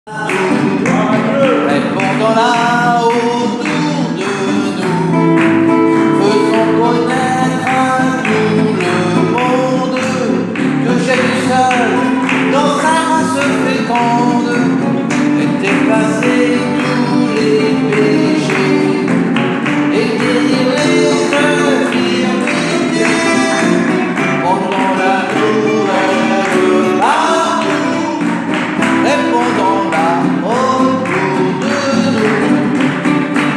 Répondons-la autour de nous, faisons connaître à tout le monde que Jésus seul, dans sa race féconde, était passé tous les péchés et guérir les infirmités. Portons la nouvelle partout, répondons-la autour de nous.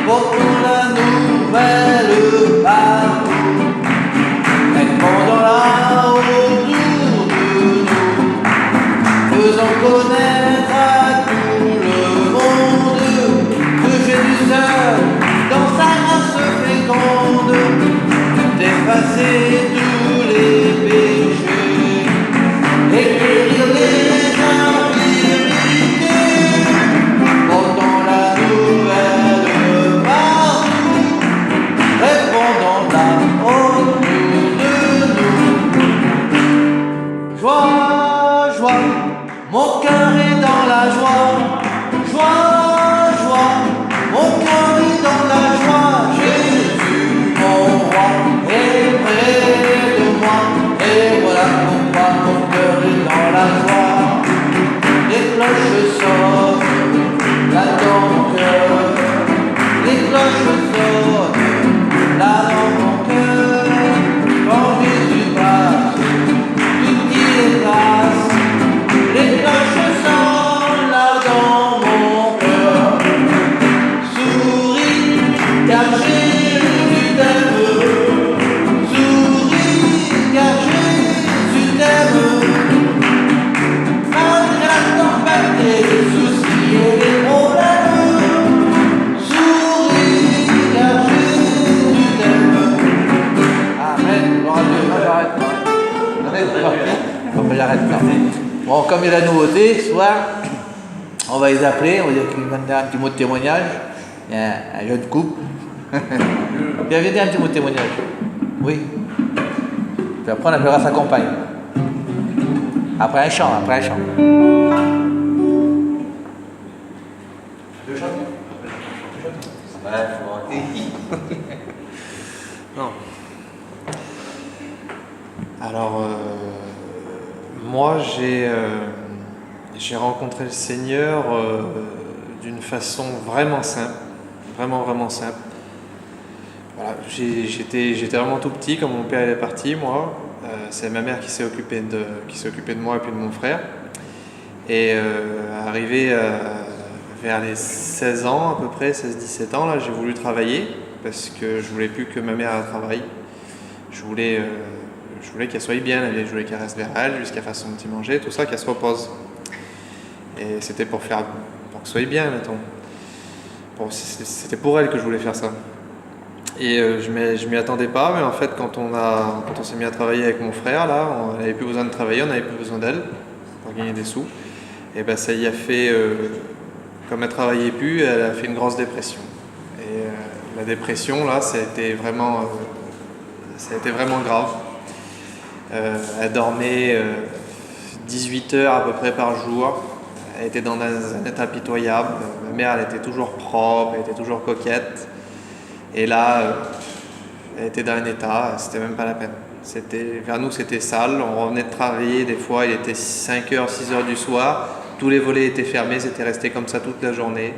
Portons la nouvelle partout, répondons-la autour de nous. Faisons connaître à tout le monde que Jésus seul, dans sa race féconde, effacer tous les péchés et guérir les infirmités. Portons la nouvelle partout, répondons-la autour de nous. Joie, joie, mon cœur est dans la joie. Joie, joie, mon cœur est dans la joie. Jésus, mon roi, est près de moi. Et voilà pourquoi mon cœur est dans la joie. Les cloches sonnent là dans mon cœur. Les cloches sonnent là dans mon cœur. Quand Jésus passe, tout qui efface. Les cloches sonnent là dans mon cœur. Souris, car Jésus t'aime. Souris, car Jésus t'aime. Malgré la tempête et les soucis et les problèmes. Souris, car Jésus t'aime. Amen. Gloire à Dieu. J'arrête là. Bon, comme il y a la nouveauté, ce soir, on va les appeler, on va dire qu'ils vont donner un petit mot de témoignage. Il y a un jeune couple. Viens dire un petit mot de témoignage. Oui. Puis après, on appellera sa compagne. Après un chant, après un chant. Deux chants. Non. Alors, moi, j'ai rencontré le Seigneur d'une façon vraiment simple, vraiment simple. Voilà, j'étais vraiment tout petit quand mon père est parti, moi. C'est ma mère qui s'est occupée de moi et puis de mon frère. Et arrivé vers les 16 ans, à peu près, 16-17 ans, là, j'ai voulu travailler parce que je voulais plus que ma mère travaille. Je voulais qu'elle soit bien, je voulais qu'elle reste vers elle jusqu'à faire son petit manger, tout ça, qu'elle se repose. Et c'était pour qu'elle soit bien, mettons. Bon, c'était pour elle que je voulais faire ça. Et je m'y attendais pas, mais en fait, quand on s'est mis à travailler avec mon frère, là, on n'avait plus besoin de travailler, on n'avait plus besoin d'elle pour gagner des sous. Et ben ça y a fait, comme elle travaillait plus, elle a fait une grosse dépression. Et la dépression, là, ça a été vraiment grave. Elle dormait 18 heures à peu près par jour. Elle était dans un état pitoyable. Ma mère, elle était toujours propre, elle était toujours coquette. Et là, elle était dans un état, c'était même pas la peine. Vers nous, c'était sale. On revenait de travailler, des fois, il était 5h, 6h du soir. Tous les volets étaient fermés, c'était resté comme ça toute la journée.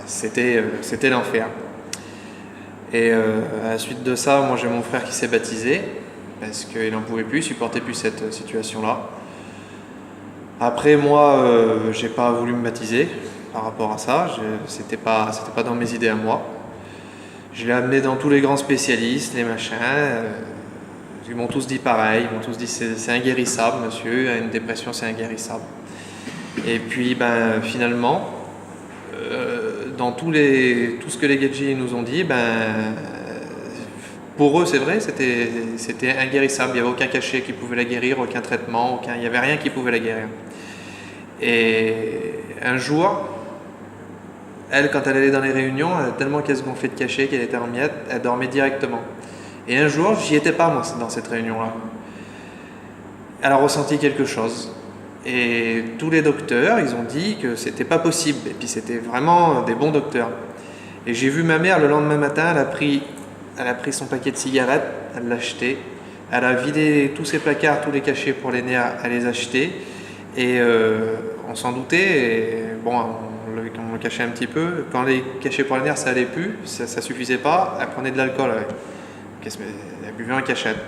C'était l'enfer. Et à la suite de ça, moi, j'ai mon frère qui s'est baptisé parce qu'il n'en pouvait plus, il supportait plus cette situation-là. Après, moi, j'ai pas voulu me baptiser par rapport à ça. C'était pas dans mes idées à moi. Je l'ai amené dans tous les grands spécialistes, les machins. Ils m'ont tous dit pareil. Ils m'ont tous dit c'est inguérissable, monsieur. Une dépression, c'est inguérissable. Et puis, finalement, dans tout ce que les Gedji nous ont dit, pour eux, c'est vrai, c'était inguérissable. Il n'y avait aucun cachet qui pouvait la guérir, aucun traitement, il n'y avait rien qui pouvait la guérir. Et un jour, elle, quand elle allait dans les réunions, tellement qu'elle se gonflait de cachet, qu'elle était en miettes, elle dormait directement. Et un jour, j'y étais pas, moi, dans cette réunion-là. Elle a ressenti quelque chose. Et tous les docteurs, ils ont dit que c'était pas possible. Et puis c'était vraiment des bons docteurs. Et j'ai vu ma mère le lendemain matin, elle a pris son paquet de cigarettes, elle l'a acheté. Elle a vidé tous ses placards, tous les cachets pour les nerfs, elle les a achetés. Et on s'en doutait. Et bon, on le cachait un petit peu. Quand les cachets pour les nerfs, ça allait plus, ça suffisait pas. Elle prenait de l'alcool avec. Elle buvait en cachette.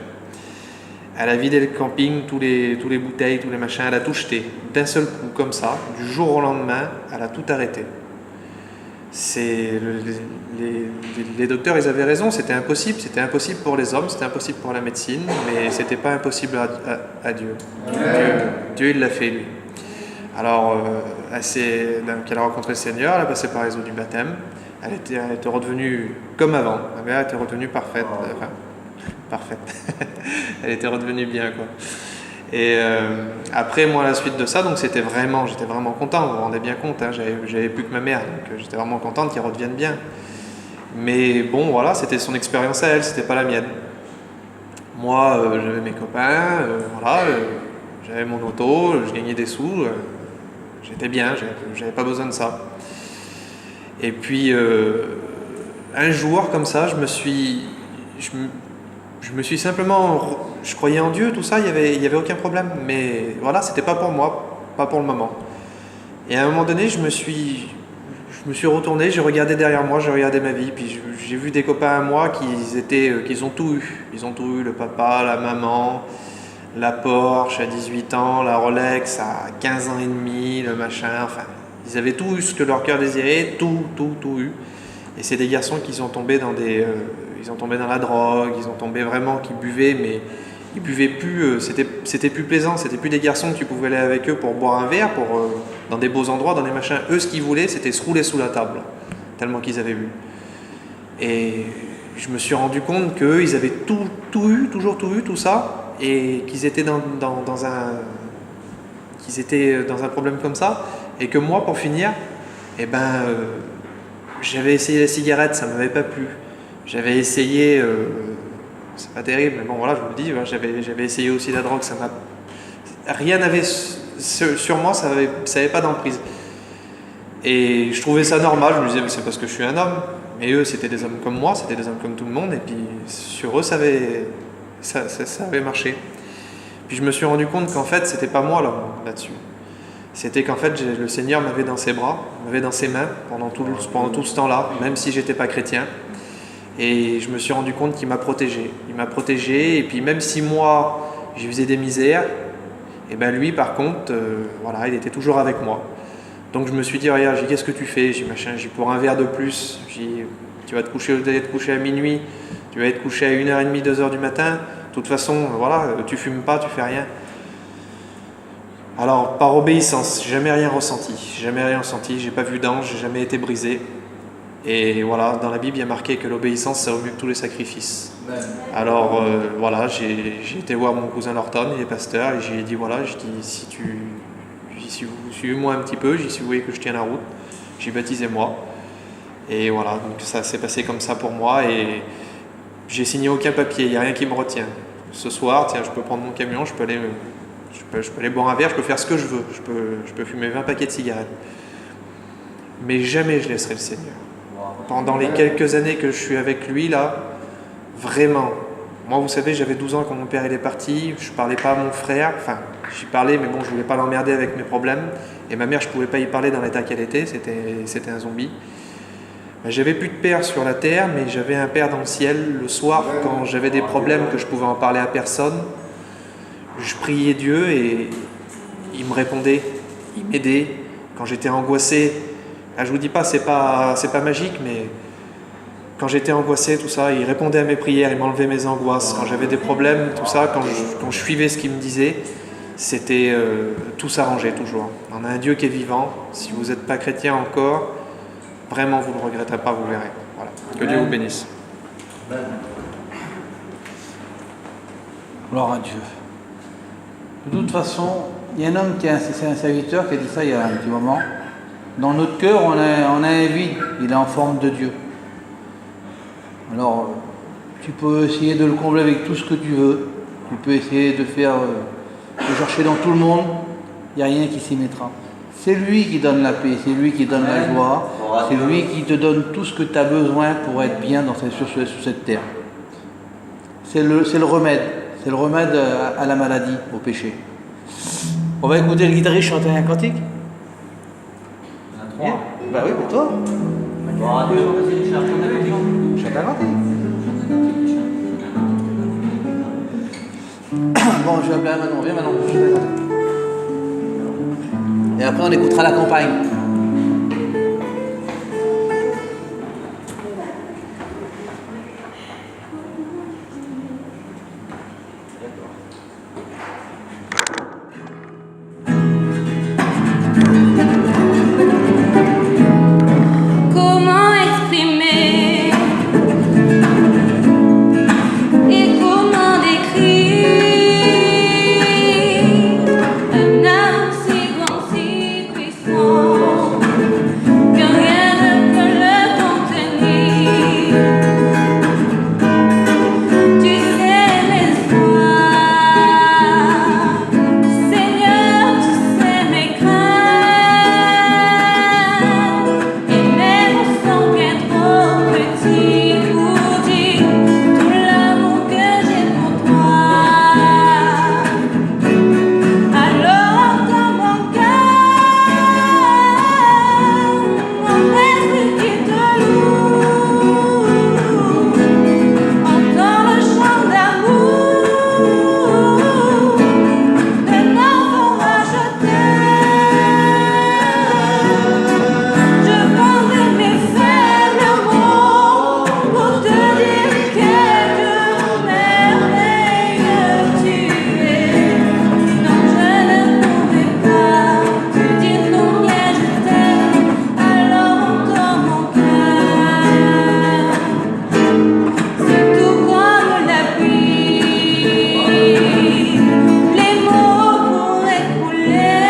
Elle a vidé le camping, tous les bouteilles, tous les machins, elle a tout jeté. D'un seul coup, comme ça, du jour au lendemain, elle a tout arrêté. Les docteurs, ils avaient raison, c'était impossible pour les hommes, c'était impossible pour la médecine, mais c'était pas impossible à Dieu. Dieu, il l'a fait, lui. Alors, elle a rencontré le Seigneur, elle a passé par les eaux du baptême, elle était redevenue comme avant, ma mère était redevenue parfaite. Parfaite. Elle était redevenue bien, quoi. Et après, moi, à la suite de ça, donc j'étais vraiment content. Vous vous rendez bien compte, hein, j'avais plus que ma mère, donc j'étais vraiment contente qu'elle redevienne bien. Mais bon, voilà, c'était son expérience à elle, c'était pas la mienne. Moi, j'avais mes copains, j'avais mon auto, je gagnais des sous, j'étais bien, j'avais pas besoin de ça. Et puis, un jour, comme ça, je me suis simplement, je croyais en Dieu, tout ça, il y avait aucun problème, mais voilà, c'était pas pour moi, pas pour le moment. Et à un moment donné, je me suis retourné, j'ai regardé derrière moi, j'ai regardé ma vie, puis j'ai vu des copains à moi qu'ils ont tout eu. Ils ont tout eu, le papa, la maman, la Porsche à 18 ans, la Rolex à 15 ans et demi, le machin, enfin, ils avaient tout eu ce que leur cœur désirait, tout eu. Et c'est des garçons qui sont tombés dans ils ont tombé dans la drogue, ils ont tombé vraiment, qui buvaient, mais ils buvaient plus, c'était plus plaisant, c'était plus des garçons que tu pouvais aller avec eux pour boire un verre, dans des beaux endroits, dans des machins. Eux, ce qu'ils voulaient, c'était se rouler sous la table, tellement qu'ils avaient bu. Et je me suis rendu compte qu'eux, ils avaient toujours tout eu, tout ça, et qu'ils étaient dans un problème comme ça, et que moi, pour finir, j'avais essayé la cigarette, ça ne m'avait pas plu. J'avais essayé, c'est pas terrible, mais bon voilà, je vous le dis, j'avais essayé aussi la drogue, rien n'avait sur moi, ça avait pas d'emprise. Et je trouvais ça normal, je me disais, c'est parce que je suis un homme, mais eux c'était des hommes comme moi, c'était des hommes comme tout le monde, et puis sur eux ça avait marché. Puis je me suis rendu compte qu'en fait c'était pas moi là-dessus. C'était qu'en fait le Seigneur m'avait dans ses bras, m'avait dans ses mains pendant tout ce temps-là, même si j'étais pas chrétien. Et je me suis rendu compte qu'il m'a protégé. Il m'a protégé, et puis même si moi, je faisais des misères, et ben lui, par contre, il était toujours avec moi. Donc je me suis dit, regarde, qu'est-ce que tu fais? J'ai pour un verre de plus, tu vas te coucher à minuit, tu vas être couché à 1h30, 2h du matin. De toute façon, tu fumes pas, tu fais rien. Alors, par obéissance, j'ai jamais rien ressenti, j'ai pas vu d'ange, j'ai jamais été brisé. Et voilà, dans la Bible, il y a marqué que l'obéissance, ça vaut mieux que tous les sacrifices. Alors, j'ai été voir mon cousin Lorton, il est pasteur, et j'ai dit, si vous suivez-moi un petit peu, si vous voyez que je tiens la route, baptisez-moi. Et voilà, donc ça s'est passé comme ça pour moi, et j'ai signé aucun papier, il n'y a rien qui me retient. Ce soir, tiens, je peux prendre mon camion, je peux aller boire un verre, je peux faire ce que je veux, je peux fumer 20 paquets de cigarettes. Mais jamais je laisserai le Seigneur. Pendant les quelques années que je suis avec lui, là, vraiment, moi, vous savez, j'avais 12 ans quand mon père il est parti, je parlais pas à mon frère, enfin, j'y parlais, mais bon, je voulais pas l'emmerder avec mes problèmes, et ma mère, je pouvais pas y parler dans l'état qu'elle était, c'était un zombie. J'avais plus de père sur la terre, mais j'avais un père dans le ciel. Le soir, quand j'avais des problèmes que je pouvais en parler à personne, je priais Dieu et il me répondait, il m'aidait. Quand j'étais angoissé, je vous dis pas, c'est pas magique, mais quand j'étais angoissé, tout ça, il répondait à mes prières, il m'enlevait mes angoisses. Quand j'avais des problèmes, tout ça, quand je suivais ce qu'il me disait, c'était tout s'arrangeait toujours. On a un Dieu qui est vivant. Si vous n'êtes pas chrétien encore, vraiment vous ne le regretterez pas, vous verrez. Voilà. Que Dieu vous bénisse. Gloire à Dieu. De toute façon, il y a un homme c'est un serviteur qui a dit ça il y a un petit moment. Dans notre cœur, on a un vide, il est en forme de Dieu. Alors, tu peux essayer de le combler avec tout ce que tu veux. Tu peux essayer de chercher dans tout le monde. il n'y a rien qui s'y mettra. C'est lui qui donne la paix, c'est lui qui donne la joie, c'est lui qui te donne tout ce que tu as besoin pour être bien sur cette terre. C'est le remède à la maladie, au péché. On va écouter le guitariste chanter un cantique. Il y en a 3. Bah oui, mais toi. Bon, adieu, vas-y, chante avec nous. Chante un cantique. Bon, je vais appeler Manon. Viens Manon, chante un cantique. Et après, on écoutera la campagne. Comment exprimer et comment décrire un amour si grand, si puissant que rien ne peut le contenir. Tu sais l'espoir, Seigneur, tu sais mes craintes. Et même sans bien trop petit pour dire tout l'amour que j'ai pour toi. Alors entends mon cœur, mon esprit qui te loue. Entends le chant d'amour d'un enfant racheté. Je vendrai mes faibles mots pour te dire quel merveilleux tu es. Non, je ne pourrai pas te dire combien je t'aime, alors entends mon cœur. C'est tout comme la pluie, les mots pourraient couler.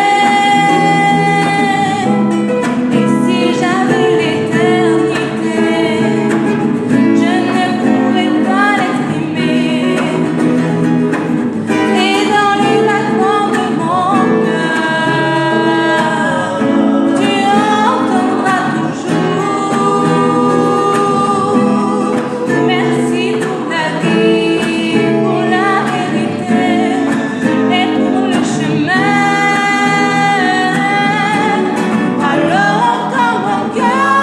Et si j'avais l'éternité, je ne pourrais pas l'exprimer. Et dans les battements de mon cœur, tu entendras toujours. Merci pour la vie, pour la vérité et pour le chemin. Alors entends mon cœur,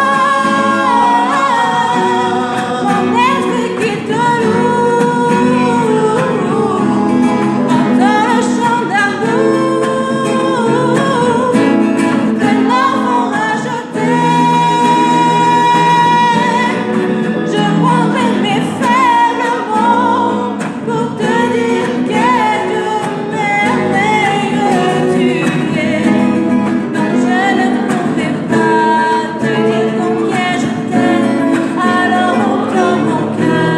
mon esprit qui te loue. Entends le chant d'amour d'un enfant racheté. Je prendrai mes faibles mots pour te dire quel merveilleux tu es. Non, je ne pourrai pas te dire combien je t'aime, alors entends mon cœur.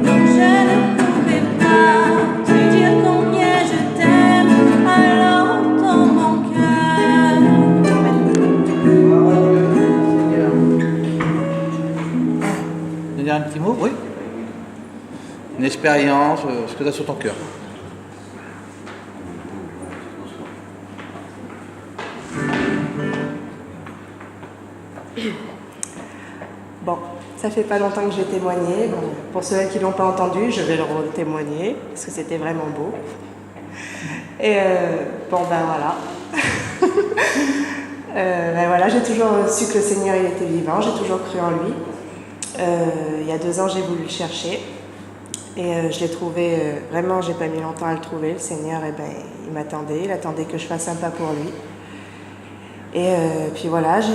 Non, je ne pourrai pas te dire combien je t'aime, alors entends mon cœur. Tu veux dire un petit mot? Oui. Une expérience, ce que tu as sur ton cœur. Bon, ça fait pas longtemps que j'ai témoigné. Bon, pour ceux qui l'ont pas entendu, je vais le témoigner parce que c'était vraiment beau. Et bon ben voilà. Ben voilà, j'ai toujours su que le Seigneur il était vivant, j'ai toujours cru en lui. Il y a 2 ans, j'ai voulu le chercher et je l'ai trouvé. Vraiment, j'ai pas mis longtemps à le trouver. Le Seigneur, eh ben, il attendait que je fasse un pas pour lui. Et puis voilà, je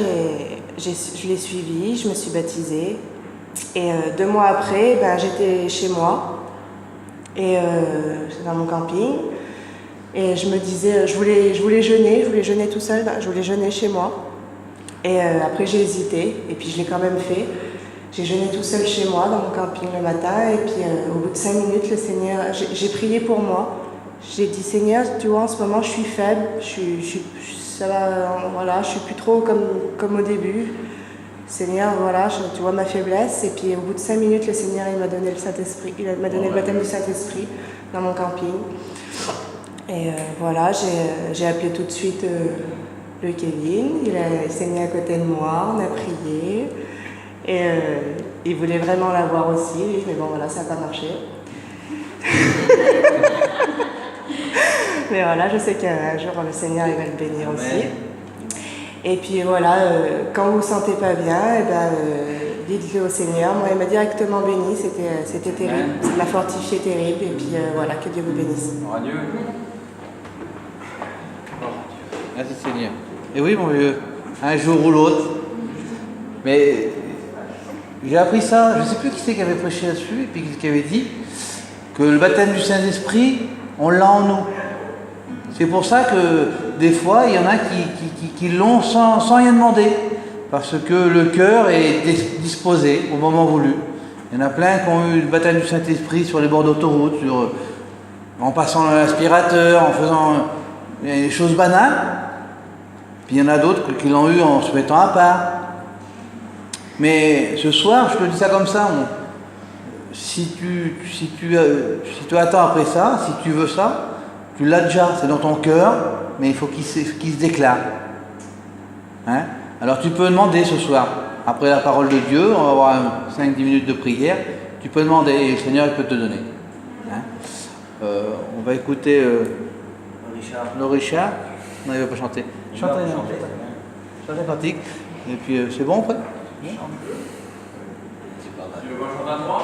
l'ai suivi, je me suis baptisée. Et 2 mois après, ben, j'étais chez moi, et c'est dans mon camping. Et je me disais, je voulais jeûner tout seul, je voulais jeûner chez moi. Et après j'ai hésité, et puis je l'ai quand même fait. J'ai jeûné tout seul chez moi, dans mon camping le matin, et puis au bout de 5 minutes, le Seigneur, j'ai prié pour moi. J'ai dit, Seigneur, tu vois, en ce moment je suis faible, ça va, voilà, je suis plus trop comme au début. Seigneur, voilà, tu vois ma faiblesse. Et puis au bout de 5 minutes, le Seigneur il m'a donné le Saint-Esprit, il m'a donné le baptême du Saint-Esprit dans mon camping. Et voilà, j'ai appelé tout de suite le Kevin. Il s'est mis à côté de moi, on a prié. Et il voulait vraiment la voir aussi, lui, mais bon, voilà, ça n'a pas marché. Mais voilà, je sais qu'un jour, le Seigneur, il va le bénir aussi. Et puis voilà, quand vous ne vous sentez pas bien, eh ben, dites-le au Seigneur. Moi, il m'a directement béni, c'était terrible. Ça m'a fortifié terrible. Et puis voilà, que Dieu vous bénisse. Dieu. Merci Seigneur. Et oui, mon vieux, un jour ou l'autre. Mais j'ai appris ça, je ne sais plus qui c'est qui avait prêché là-dessus, et puis qui avait dit que le baptême du Saint-Esprit, on l'a en nous. C'est pour ça que des fois, il y en a qui l'ont sans rien demander, parce que le cœur est disposé au moment voulu. Il y en a plein qui ont eu le baptême du Saint-Esprit sur les bords d'autoroute, en passant l'aspirateur, en faisant des choses banales. Puis il y en a d'autres qui l'ont eu en se mettant à part. Mais ce soir, je te dis ça comme ça, si tu attends après ça, si tu veux ça, tu l'as déjà, c'est dans ton cœur, mais il faut qu'il se déclare. Hein? Alors tu peux demander ce soir, après la parole de Dieu, on va avoir 5-10 minutes de prière, tu peux demander et le Seigneur il peut te donner. Hein? On va écouter le Richard. Non, il ne va pas chanter. Chantez un cantique. Et puis c'est bon après? Tu veux qu'on chante à trois?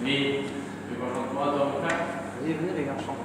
Oui. Tu veux qu'on chante trois, toi, mon frère? Venez les gars, chante.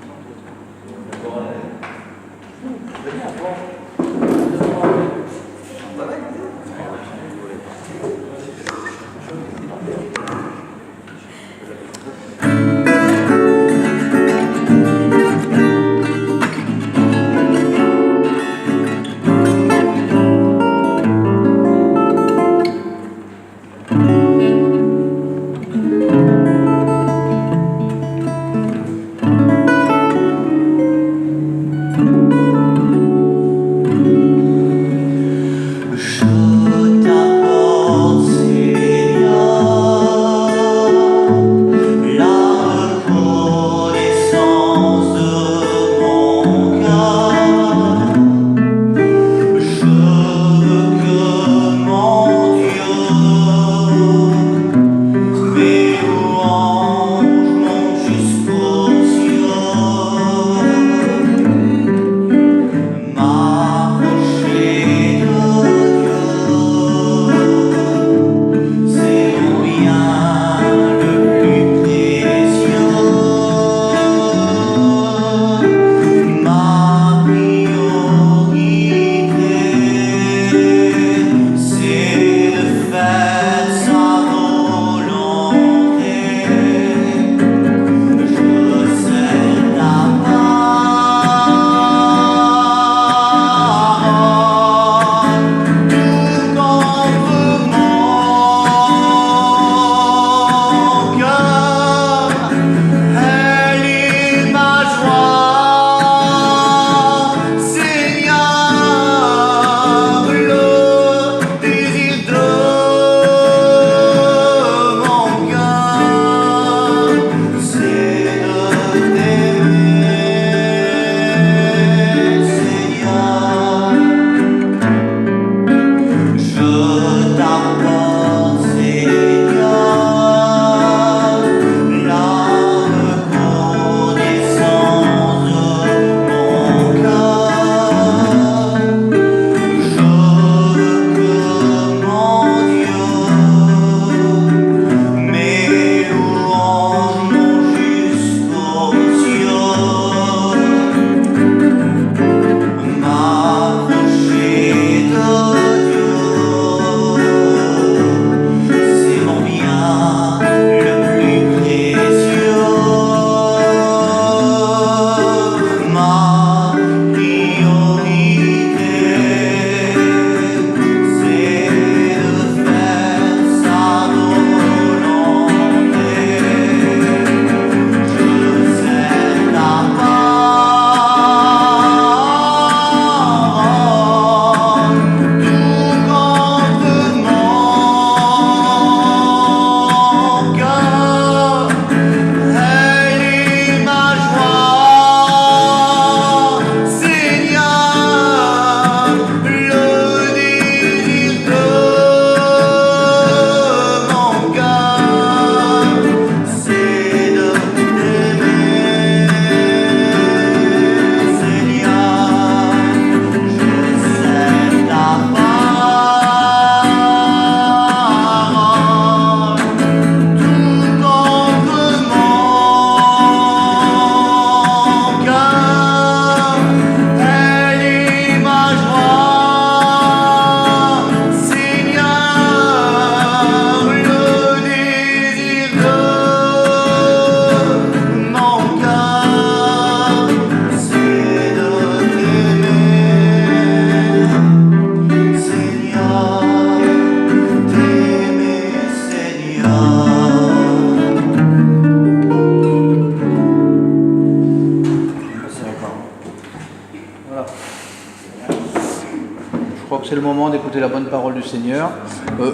crois que c'est le moment d'écouter la bonne parole du Seigneur.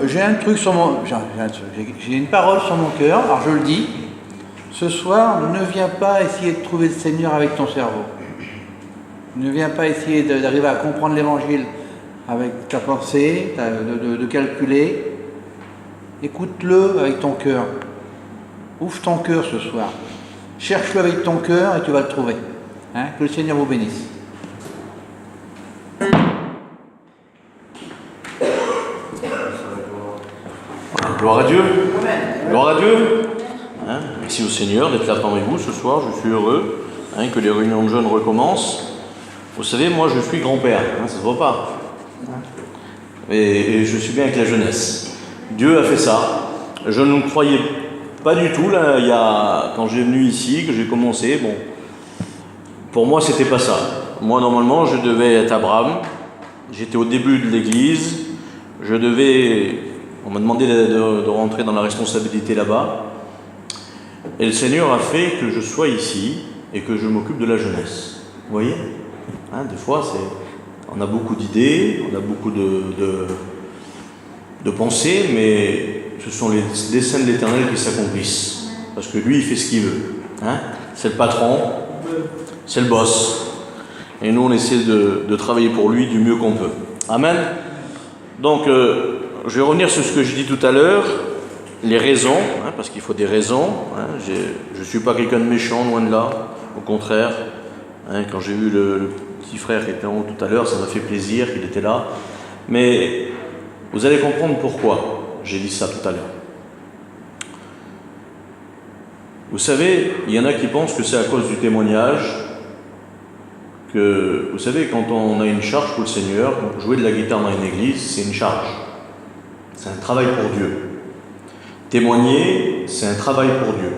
J'ai un truc sur mon... J'ai une parole sur mon cœur, alors je le dis. Ce soir, ne viens pas essayer de trouver le Seigneur avec ton cerveau. Ne viens pas essayer d'arriver à comprendre l'Évangile avec ta pensée, de calculer. Écoute-le avec ton cœur. Ouvre ton cœur ce soir. Cherche-le avec ton cœur et tu vas le trouver. Hein? Que le Seigneur vous bénisse. Gloire à Dieu. Gloire à Dieu. Hein, merci au Seigneur d'être là parmi vous ce soir. Je suis heureux que les réunions de jeunes recommencent. Vous savez, moi je suis grand-père, ça ne se voit pas. Et je suis bien avec la jeunesse. Dieu a fait ça. Je ne le croyais pas du tout là, quand j'ai venu ici, que j'ai commencé. Bon, pour moi c'était pas ça. Moi normalement je devais être Abraham. J'étais au début de l'église. On m'a demandé de rentrer dans la responsabilité là-bas. Et le Seigneur a fait que je sois ici et que je m'occupe de la jeunesse. Vous voyez, des fois, on a beaucoup d'idées, on a beaucoup de pensées, mais ce sont les desseins de l'Éternel qui s'accomplissent. Parce que lui, il fait ce qu'il veut. C'est le patron, c'est le boss. Et nous, on essaie de travailler pour lui du mieux qu'on peut. Amen. Donc, je vais revenir sur ce que je dis tout à l'heure, les raisons, parce qu'il faut des raisons. Je ne suis pas quelqu'un de méchant, loin de là, au contraire. Quand j'ai vu le petit frère qui était en haut tout à l'heure, ça m'a fait plaisir qu'il était là. Mais vous allez comprendre pourquoi j'ai dit ça tout à l'heure. Vous savez, il y en a qui pensent que c'est à cause du témoignage, que, vous savez, quand on a une charge pour le Seigneur, jouer de la guitare dans une église, c'est une charge. C'est un travail pour Dieu. Témoigner, c'est un travail pour Dieu.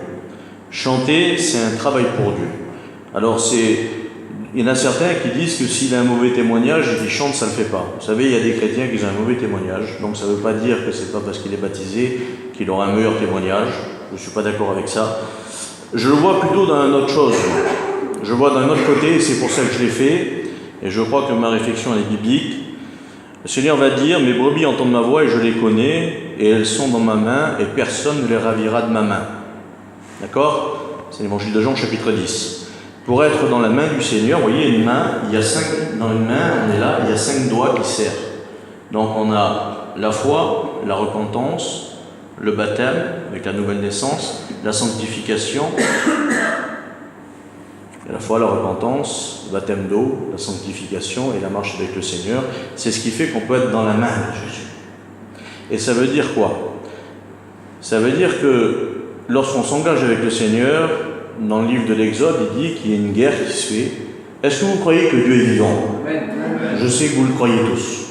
Chanter, c'est un travail pour Dieu. Alors il y en a certains qui disent que s'il a un mauvais témoignage et qu'il chante, ça ne le fait pas. Vous savez, il y a des chrétiens qui ont un mauvais témoignage, donc ça ne veut pas dire que c'est pas parce qu'il est baptisé qu'il aura un meilleur témoignage. Je ne suis pas d'accord avec ça. Je le vois plutôt dans une autre chose. Je le vois d'un autre côté, et c'est pour ça que je l'ai fait, et je crois que ma réflexion elle est biblique. Le Seigneur va dire, mes brebis entendent ma voix et je les connais, et elles sont dans ma main, et personne ne les ravira de ma main. D'accord? C'est l'évangile de Jean, chapitre 10. Pour être dans la main du Seigneur, vous voyez, une main, dans une main, on est là, il y a 5 doigts qui serrent. Donc on a la foi, la repentance, le baptême, avec la nouvelle naissance, la sanctification, à la fois la repentance, le baptême d'eau, la sanctification et la marche avec le Seigneur. C'est ce qui fait qu'on peut être dans la main de Jésus. Et ça veut dire quoi? Ça veut dire que lorsqu'on s'engage avec le Seigneur, dans le livre de l'Exode, il dit qu'il y a une guerre qui se fait. Est-ce que vous croyez que Dieu est vivant? Je sais que vous le croyez tous.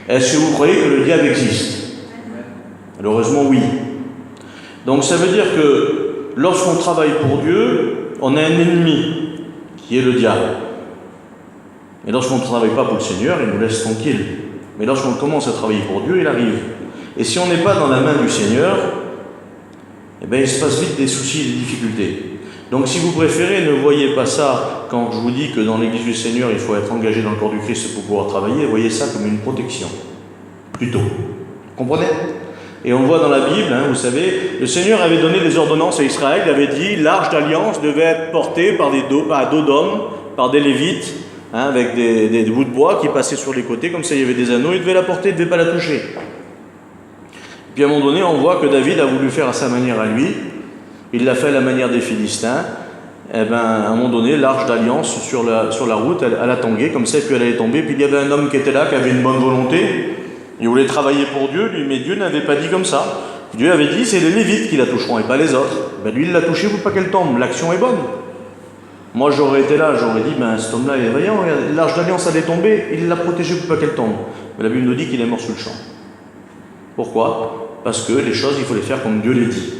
Est-ce que vous croyez que le diable existe? Malheureusement, oui. Donc ça veut dire que lorsqu'on travaille pour Dieu, on a un ennemi qui est le diable. Et lorsqu'on ne travaille pas pour le Seigneur, il nous laisse tranquilles. Mais lorsqu'on commence à travailler pour Dieu, il arrive. Et si on n'est pas dans la main du Seigneur, eh bien, il se passe vite des soucis et des difficultés. Donc si vous préférez, ne voyez pas ça quand je vous dis que dans l'Église du Seigneur, il faut être engagé dans le corps du Christ pour pouvoir travailler, voyez ça comme une protection. Plutôt. Comprenez? Et on voit dans la Bible, vous savez, le Seigneur avait donné des ordonnances à Israël, il avait dit l'arche d'alliance devait être portée par dos d'hommes, par des Lévites, avec des bouts de bois qui passaient sur les côtés, comme ça il y avait des anneaux, il devait la porter, il ne devait pas la toucher. Et puis à un moment donné, on voit que David a voulu faire à sa manière à lui, il l'a fait à la manière des Philistins. Et bien, à un moment donné, l'arche d'alliance sur la route, elle a tangué comme ça, et puis elle allait tomber. Puis il y avait un homme qui était là, qui avait une bonne volonté. Il voulait travailler pour Dieu, lui, mais Dieu n'avait pas dit comme ça. Dieu avait dit, c'est les Lévites qui la toucheront et pas les autres. Ben lui, il l'a touché pour pas qu'elle tombe. L'action est bonne. Moi, j'aurais été là, j'aurais dit, cet homme-là, il est vaillant, l'arche d'alliance allait tomber, il l'a protégé pour pas qu'elle tombe. Mais la Bible nous dit qu'il est mort sur le champ. Pourquoi? Parce que les choses, il faut les faire comme Dieu les dit.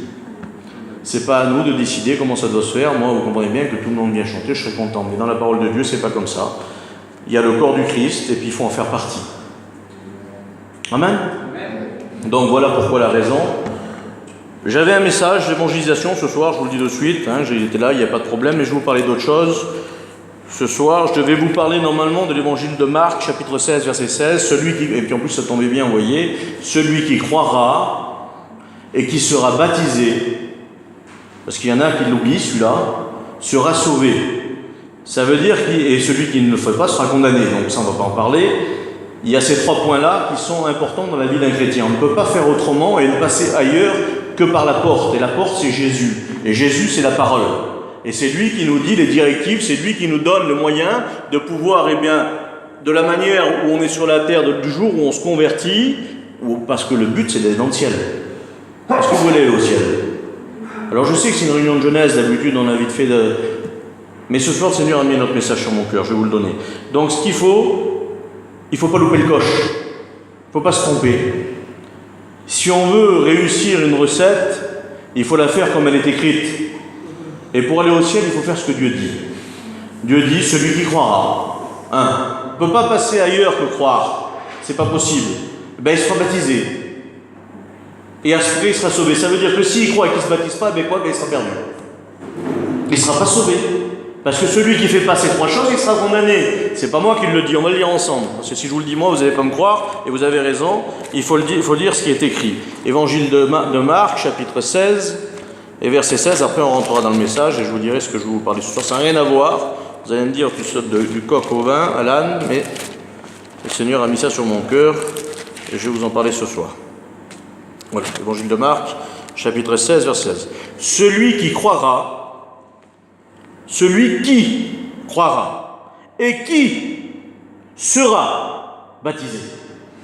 C'est pas à nous de décider comment ça doit se faire. Moi, vous comprenez bien que tout le monde vient chanter, je serais content. Mais dans la parole de Dieu, c'est pas comme ça. Il y a le corps du Christ, et puis il faut en faire partie. Amen. Donc voilà pourquoi la raison. J'avais un message d'évangélisation ce soir, je vous le dis de suite. J'étais là, il n'y a pas de problème, mais je vais vous parler d'autre chose. Ce soir, je devais vous parler normalement de l'évangile de Marc, chapitre 16, verset 16. Et puis en plus ça tombait bien, vous voyez, celui qui croira et qui sera baptisé, parce qu'il y en a qui l'oublient, celui-là, sera sauvé. Ça veut dire et celui qui ne le fait pas sera condamné. Donc ça, on ne va pas en parler. Il y a ces 3 points-là qui sont importants dans la vie d'un chrétien. On ne peut pas faire autrement et ne passer ailleurs que par la porte. Et la porte, c'est Jésus. Et Jésus, c'est la parole. Et c'est lui qui nous dit les directives, c'est lui qui nous donne le moyen de pouvoir, de la manière où on est sur la terre, du jour où on se convertit, parce que le but, c'est d'aller dans le ciel. Est-ce que vous voulez aller au ciel? Alors je sais que c'est une réunion de jeunesse, d'habitude on a vite fait de... Mais ce soir, le Seigneur a mis notre message sur mon cœur, je vais vous le donner. Donc ce qu'il faut, il ne faut pas louper le coche. Il ne faut pas se tromper. Si on veut réussir une recette, il faut la faire comme elle est écrite. Et pour aller au ciel, il faut faire ce que Dieu dit. Dieu dit, celui qui croira. On ne peut pas passer ailleurs que croire. C'est pas possible. Il sera baptisé. Et à ce prix, il sera sauvé. Ça veut dire que s'il croit et qu'il ne se baptise pas, il sera perdu. Il ne sera pas sauvé. Parce que celui qui ne fait pas ces 3 choses, il sera condamné. C'est pas moi qui le dis, on va le lire ensemble. Parce que si je vous le dis moi, vous n'allez pas me croire, et vous avez raison, il faut lire ce qui est écrit. Évangile de Marc, chapitre 16, et verset 16, après on rentrera dans le message, et je vous dirai ce que je vais vous parler ce soir. Ça n'a rien à voir, vous allez me dire, tu sautes du coq au vin, à l'âne, mais le Seigneur a mis ça sur mon cœur, et je vais vous en parler ce soir. Voilà, Évangile de Marc, chapitre 16, verset 16. Celui qui croira, et qui sera baptisé.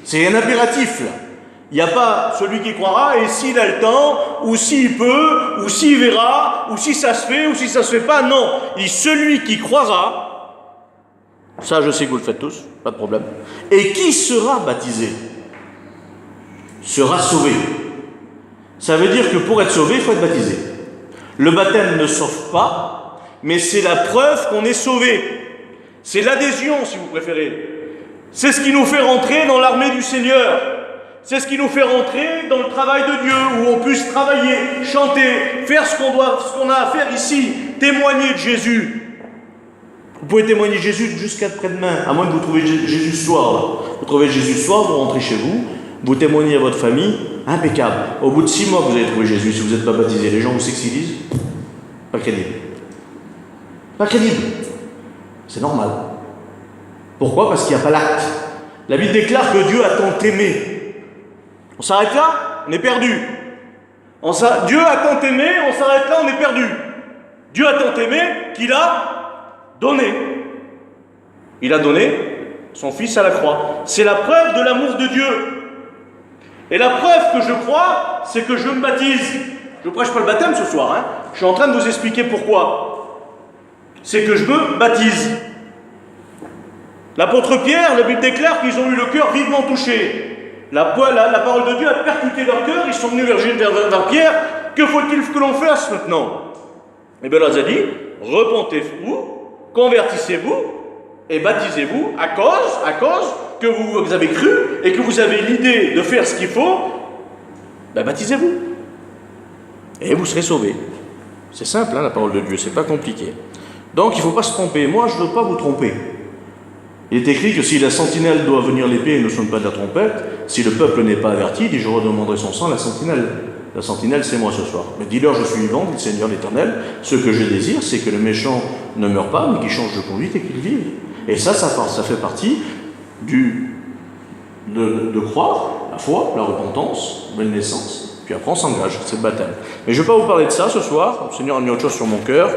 C'est un impératif là. Il n'y a pas celui qui croira et s'il a le temps, ou s'il peut, ou s'il verra, ou si ça se fait, ou si ça se fait pas. Non, il dit celui qui croira, ça je sais que vous le faites tous, pas de problème, et qui sera baptisé, sera sauvé. Ça veut dire que pour être sauvé, il faut être baptisé. Le baptême ne sauve pas, mais c'est la preuve qu'on est sauvé. C'est l'adhésion, si vous préférez. C'est ce qui nous fait rentrer dans l'armée du Seigneur. C'est ce qui nous fait rentrer dans le travail de Dieu, où on puisse travailler, chanter, faire ce qu'on a à faire ici, témoigner de Jésus. Vous pouvez témoigner de Jésus jusqu'à après-demain, à moins que vous trouviez Jésus ce soir. Là. Vous trouvez Jésus ce soir, vous rentrez chez vous, vous témoignez à votre famille, impeccable. Au bout de 6 mois que vous avez trouvé Jésus, si vous n'êtes pas baptisé, les gens vous sexualisent, pas crédible. Pas crédible. C'est normal. Pourquoi? Parce qu'il n'y a pas l'acte. La Bible déclare que Dieu a tant aimé. On s'arrête là, on est perdu. Dieu a tant aimé, on s'arrête là, on est perdu. Dieu a tant aimé qu'il a donné. Il a donné son Fils à la croix. C'est la preuve de l'amour de Dieu. Et la preuve que je crois, c'est que je me baptise. Je ne prêche pas le baptême ce soir. Hein. Je suis en train de vous expliquer pourquoi. C'est que je me baptise. L'apôtre Pierre, la Bible déclare qu'ils ont eu le cœur vivement touché. La parole de Dieu a percuté leur cœur, ils sont venus vers Pierre. Que faut-il que l'on fasse maintenant? Et bien là, il a dit, repentez-vous, convertissez-vous et baptisez-vous à cause que vous avez cru et que vous avez l'idée de faire ce qu'il faut, baptisez-vous. Et vous serez sauvés. C'est simple, hein, la parole de Dieu, c'est pas compliqué. Donc il ne faut pas se tromper. Moi, je ne veux pas vous tromper. Il est écrit que si la sentinelle doit venir l'épée et ne sonne pas de la trompette, si le peuple n'est pas averti, il dit je redemanderai son sang à la sentinelle. La sentinelle, c'est moi ce soir. Mais dis-leur, je suis vivant, dit le Seigneur l'Éternel. Ce que je désire, c'est que le méchant ne meure pas, mais qu'il change de conduite et qu'il vive. Et ça fait partie de croire, la foi, la repentance, la nouvelle naissance. Puis après, on s'engage, c'est le baptême. Mais je ne vais pas vous parler de ça ce soir. Le Seigneur a mis autre chose sur mon cœur.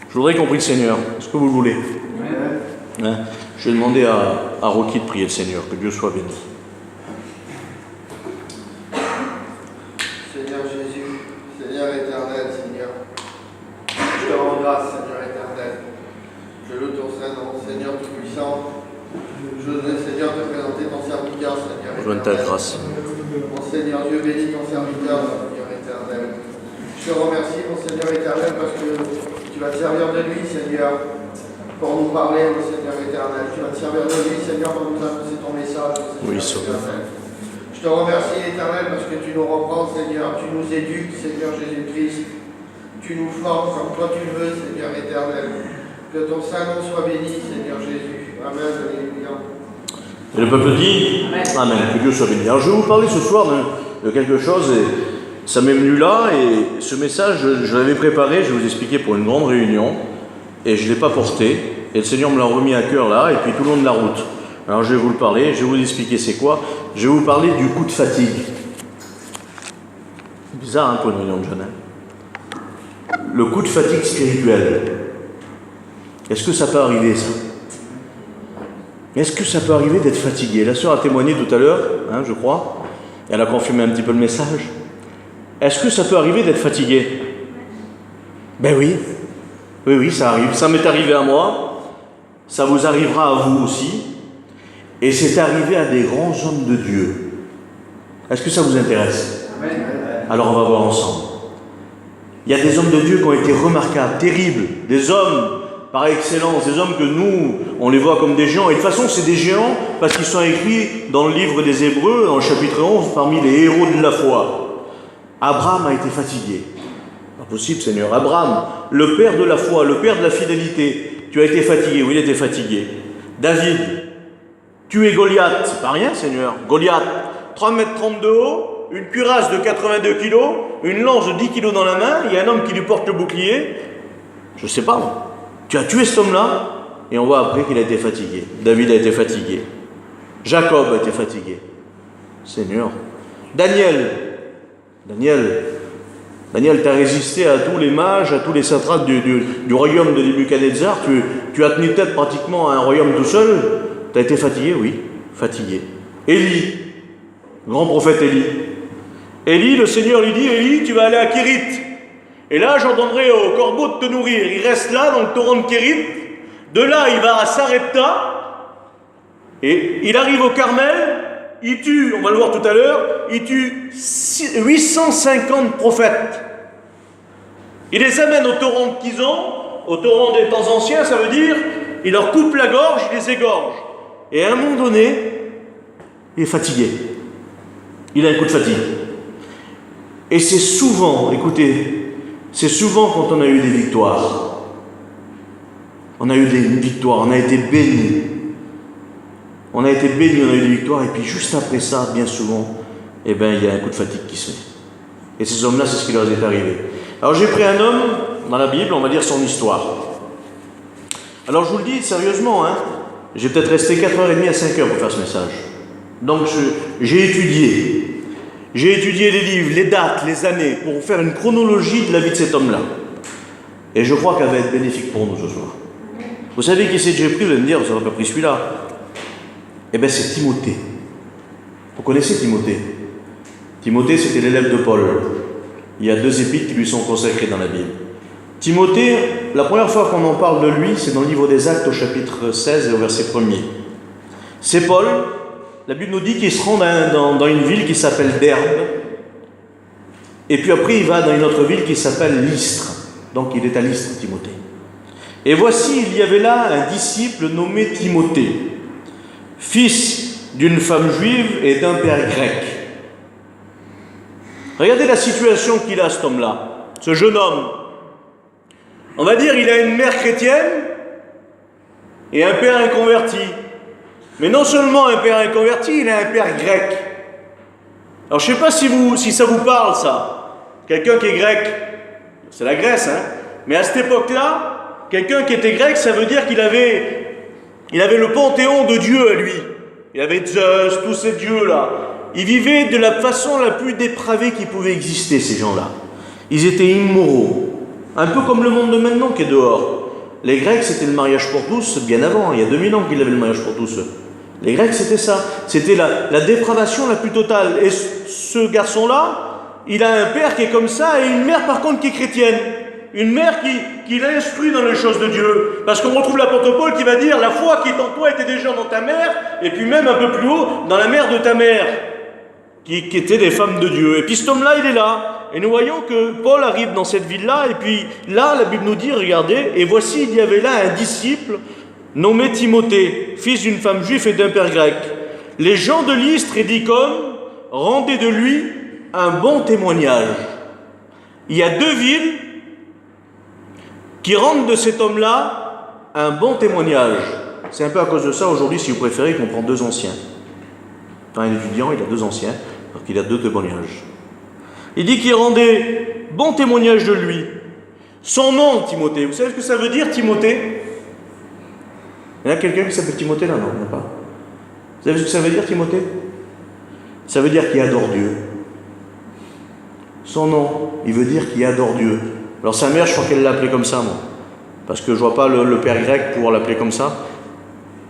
Je voudrais qu'on prie le Seigneur. Est-ce que vous le voulez? Hein? Je vais demander à Rocky de prier le Seigneur. Que Dieu soit béni. Seigneur Jésus, Seigneur éternel, Seigneur, je te rends grâce, Seigneur éternel. Je loue ton Saint-Nom, Seigneur Tout-Puissant. Je voudrais, Seigneur, te présenter ton serviteur, Seigneur éternel. Ta grâce. Mon Seigneur Dieu, bénis ton serviteur, Seigneur éternel. Je te remercie, mon Seigneur éternel, parce que tu vas te servir de lui, Seigneur, pour nous parler, mon Seigneur éternel. Tu vas te servir de lui, Seigneur, pour nous annoncer ton message, Seigneur éternel. Je te remercie, éternel, parce que tu nous reprends, Seigneur. Tu nous éduques, Seigneur Jésus-Christ. Tu nous formes comme toi tu le veux, Seigneur éternel. Que ton saint nom soit béni, Seigneur Jésus. Amen. Alléluia. Et le peuple dit Amen. Que Dieu soit béni. Alors je vais vous parler ce soir de quelque chose, et ça m'est venu là, et ce message, je l'avais préparé, je vais vous expliquer pour une grande réunion, et je ne l'ai pas porté, et le Seigneur me l'a remis à cœur là, et puis tout le long de la route. Alors je vais vous le parler, je vais vous expliquer c'est quoi. Je vais vous parler du coup de fatigue. C'est bizarre hein, pour une réunion de jeunes. Hein. Le coup de fatigue spirituelle. Est-ce que ça peut arriver ça? Est-ce que ça peut arriver d'être fatigué? La sœur a témoigné tout à l'heure, hein, je crois. Elle a confirmé un petit peu le message. Est-ce que ça peut arriver d'être fatigué? Ben oui. Oui, oui, ça arrive. Ça m'est arrivé à moi. Ça vous arrivera à vous aussi. Et c'est arrivé à des grands hommes de Dieu. Est-ce que ça vous intéresse? Alors on va voir ensemble. Il y a des hommes de Dieu qui ont été remarquables, terribles. Des hommes par excellence, des hommes que nous, on les voit comme des géants. Et de toute façon, c'est des géants parce qu'ils sont écrits dans le livre des Hébreux, dans le chapitre 11, parmi les héros de la foi. Abraham a été fatigué. Pas possible, Seigneur. Abraham, le père de la foi, le père de la fidélité, tu as été fatigué. Oui, il était fatigué. David, tuer Goliath, c'est pas rien, Seigneur. Goliath, 3,30 m de haut, une cuirasse de 82 kg, une lance de 10 kg dans la main, il y a un homme qui lui porte le bouclier. Je sais pas, moi. Tu as tué cet homme-là, et on voit après qu'il a été fatigué. David a été fatigué. Jacob a été fatigué. Seigneur. Daniel, tu as résisté à tous les mages, à tous les satrapes du royaume de Nebuchadnezzar. Tu as tenu tête pratiquement à un royaume tout seul. Tu as été fatigué? Oui, fatigué. Élie, grand prophète Élie. Élie, le Seigneur lui dit, Élie, tu vas aller à Kérit. Et là, j'entendrai au corbeau de te nourrir. Il reste là, dans le torrent de Kérit. De là, il va à Sarepta. Et il arrive au Carmel. Il tue, on va le voir tout à l'heure, il tue 850 prophètes. Il les amène au torrent de Kizon, au torrent des temps anciens, ça veut dire, il leur coupe la gorge, il les égorge. Et à un moment donné, il est fatigué. Il a un coup de fatigue. Et c'est souvent, écoutez, c'est souvent quand on a eu des victoires. On a eu des victoires, on a été bénis. On a été bénis, on a eu des victoires, et puis juste après ça, bien souvent, eh bien, il y a un coup de fatigue qui se fait. Et ces hommes-là, c'est ce qui leur est arrivé. Alors j'ai pris un homme dans la Bible, on va dire son histoire. Alors je vous le dis sérieusement, hein, j'ai peut-être resté 4h30 à 5h pour faire ce message. Donc j'ai étudié les livres, les dates, les années, pour faire une chronologie de la vie de cet homme-là. Et je crois qu'elle va être bénéfique pour nous ce soir. Vous savez qui c'est que j'ai pris? Vous allez me dire, vous n'avez pas pris celui-là. Eh bien, c'est Timothée. Vous connaissez Timothée? Timothée, c'était l'élève de Paul. Il y a 2 épîtres qui lui sont consacrés dans la Bible. Timothée, la première fois qu'on en parle de lui, c'est dans le livre des Actes au chapitre 16 et au verset 1er. C'est Paul, la Bible nous dit qu'il se rend dans une ville qui s'appelle Derbe. Et puis après, il va dans une autre ville qui s'appelle Lystre. Donc il est à Lystre, Timothée. Et voici, il y avait là un disciple nommé Timothée, fils d'une femme juive et d'un père grec. Regardez la situation qu'il a, cet homme-là, ce jeune homme. On va dire, il a une mère chrétienne et un père inconverti. Mais non seulement un père inconverti, il a un père grec. Alors je ne sais pas si ça vous parle, ça. Quelqu'un qui est grec, c'est la Grèce, hein. Mais à cette époque-là, quelqu'un qui était grec, ça veut dire qu'il avait le panthéon de Dieu à lui. Il avait Zeus, tous ces dieux-là. Ils vivaient de la façon la plus dépravée qui pouvait exister, ces gens-là. Ils étaient immoraux. Un peu comme le monde de maintenant qui est dehors. Les Grecs, c'était le mariage pour tous bien avant. Il y a 2000 ans qu'ils avaient le mariage pour tous. Les Grecs, c'était ça. C'était la dépravation la plus totale. Et ce garçon-là, il a un père qui est comme ça et une mère, par contre, qui est chrétienne. Une mère qui l'instruit dans les choses de Dieu. Parce qu'on retrouve l'apôtre Paul qui va dire « La foi qui est en toi était déjà dans ta mère, et puis même un peu plus haut, dans la mère de ta mère, qui étaient des femmes de Dieu. » Et puis cet homme-là, il est là. Et nous voyons que Paul arrive dans cette ville-là, et puis là, la Bible nous dit, regardez, et voici, il y avait là un disciple nommé Timothée, fils d'une femme juive et d'un père grec. Les gens de Lystre et d'Icône rendaient de lui un bon témoignage. Il y a 2 villes qui rendent de cet homme-là un bon témoignage. C'est un peu à cause de ça, aujourd'hui, si vous préférez, qu'on prend 2 anciens. Quand un étudiant, il a 2 anciens, donc il a 2 témoignages. Il dit qu'il rendait bon témoignage de lui. Son nom, Timothée. Vous savez ce que ça veut dire, Timothée? Il y a quelqu'un qui s'appelle Timothée là? Non, il n'y en a pas. Vous savez ce que ça veut dire, Timothée? Ça veut dire qu'il adore Dieu. Son nom, il veut dire qu'il adore Dieu. Alors sa mère, je crois qu'elle l'a appelé comme ça, moi. Parce que je ne vois pas le père grec pouvoir l'appeler comme ça.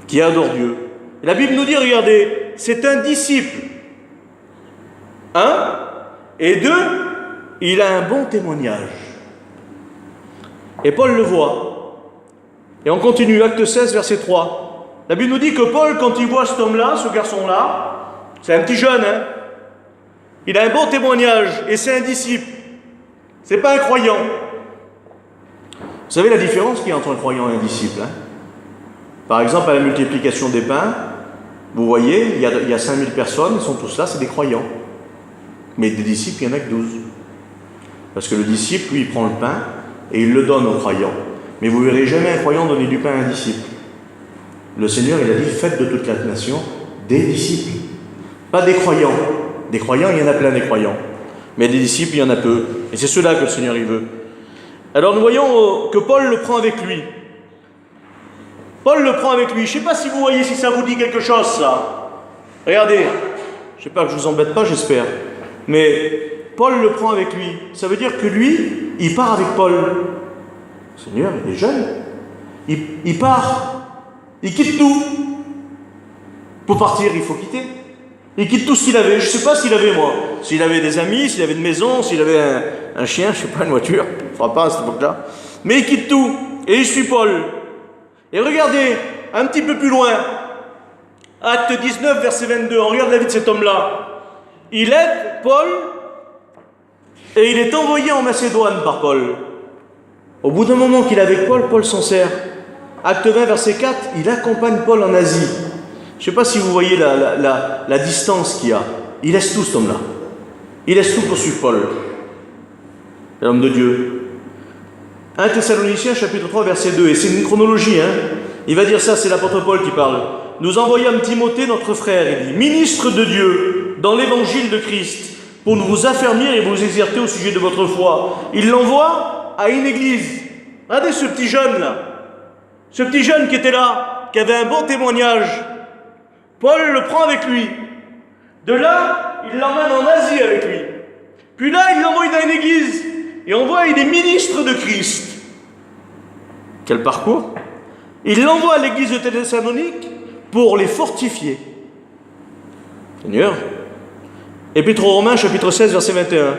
Qui adore Dieu. Et la Bible nous dit, regardez, c'est un disciple. 1. Et 2, il a un bon témoignage. Et Paul le voit. Et on continue, acte 16, verset 3. La Bible nous dit que Paul, quand il voit cet homme-là, ce garçon-là, c'est un petit jeune, hein, il a un bon témoignage, et c'est un disciple. C'est pas un croyant. Vous savez la différence qu'il y a entre un croyant et un disciple, hein? Par exemple, à la multiplication des pains, vous voyez, il y a 5000 personnes, ils sont tous là, c'est des croyants. Mais des disciples, il n'y en a que 12. Parce que le disciple, lui, il prend le pain et il le donne aux croyants. Mais vous ne verrez jamais un croyant donner du pain à un disciple. Le Seigneur, il a dit, faites de toute la nation des disciples. Pas des croyants. Des croyants, il y en a plein des croyants. Mais des disciples, il y en a peu. Et c'est cela que le Seigneur, il veut. Alors nous voyons que Paul le prend avec lui. Paul le prend avec lui. Je ne sais pas si vous voyez, si ça vous dit quelque chose, ça. Regardez. Je ne sais pas que je ne vous embête pas, j'espère. Mais Paul le prend avec lui. Ça veut dire que lui, il part avec Paul. Le Seigneur, il est jeune. Il part. Il quitte tout. Pour partir, il faut quitter. Il quitte tout ce qu'il avait. Je ne sais pas s'il avait, moi. S'il avait des amis, s'il avait une maison, s'il avait un chien, je ne sais pas, une voiture. Il ne fera pas à cette époque-là. Mais il quitte tout. Et il suit Paul. Et regardez, un petit peu plus loin, acte 19, verset 22, on regarde la vie de cet homme-là. Il aide Paul et il est envoyé en Macédoine par Paul. Au bout d'un moment qu'il est avec Paul, Paul s'en sert. Acte 20, verset 4, il accompagne Paul en Asie. Je ne sais pas si vous voyez la distance qu'il y a. Il laisse tout, cet homme-là. Il laisse tout pour suivre Paul. L'homme de Dieu. 1 Thessaloniciens chapitre 3 verset 2, et c'est une chronologie, hein. Il va dire ça, c'est l'apôtre Paul qui parle. Nous envoyâmes Timothée, notre frère, il dit, ministre de Dieu, dans l'évangile de Christ, pour nous vous affermir et vous exercer au sujet de votre foi. Il l'envoie à une église. Regardez ce petit jeune-là. Ce petit jeune qui était là, qui avait un bon témoignage. Paul le prend avec lui. De là, il l'emmène en Asie avec lui. Puis là, il l'envoie dans une église. Et on voit, il est ministre de Christ. Quel parcours! Il l'envoie à l'église de Thessalonique pour les fortifier. Seigneur. Épître aux Romains, chapitre 16, verset 21.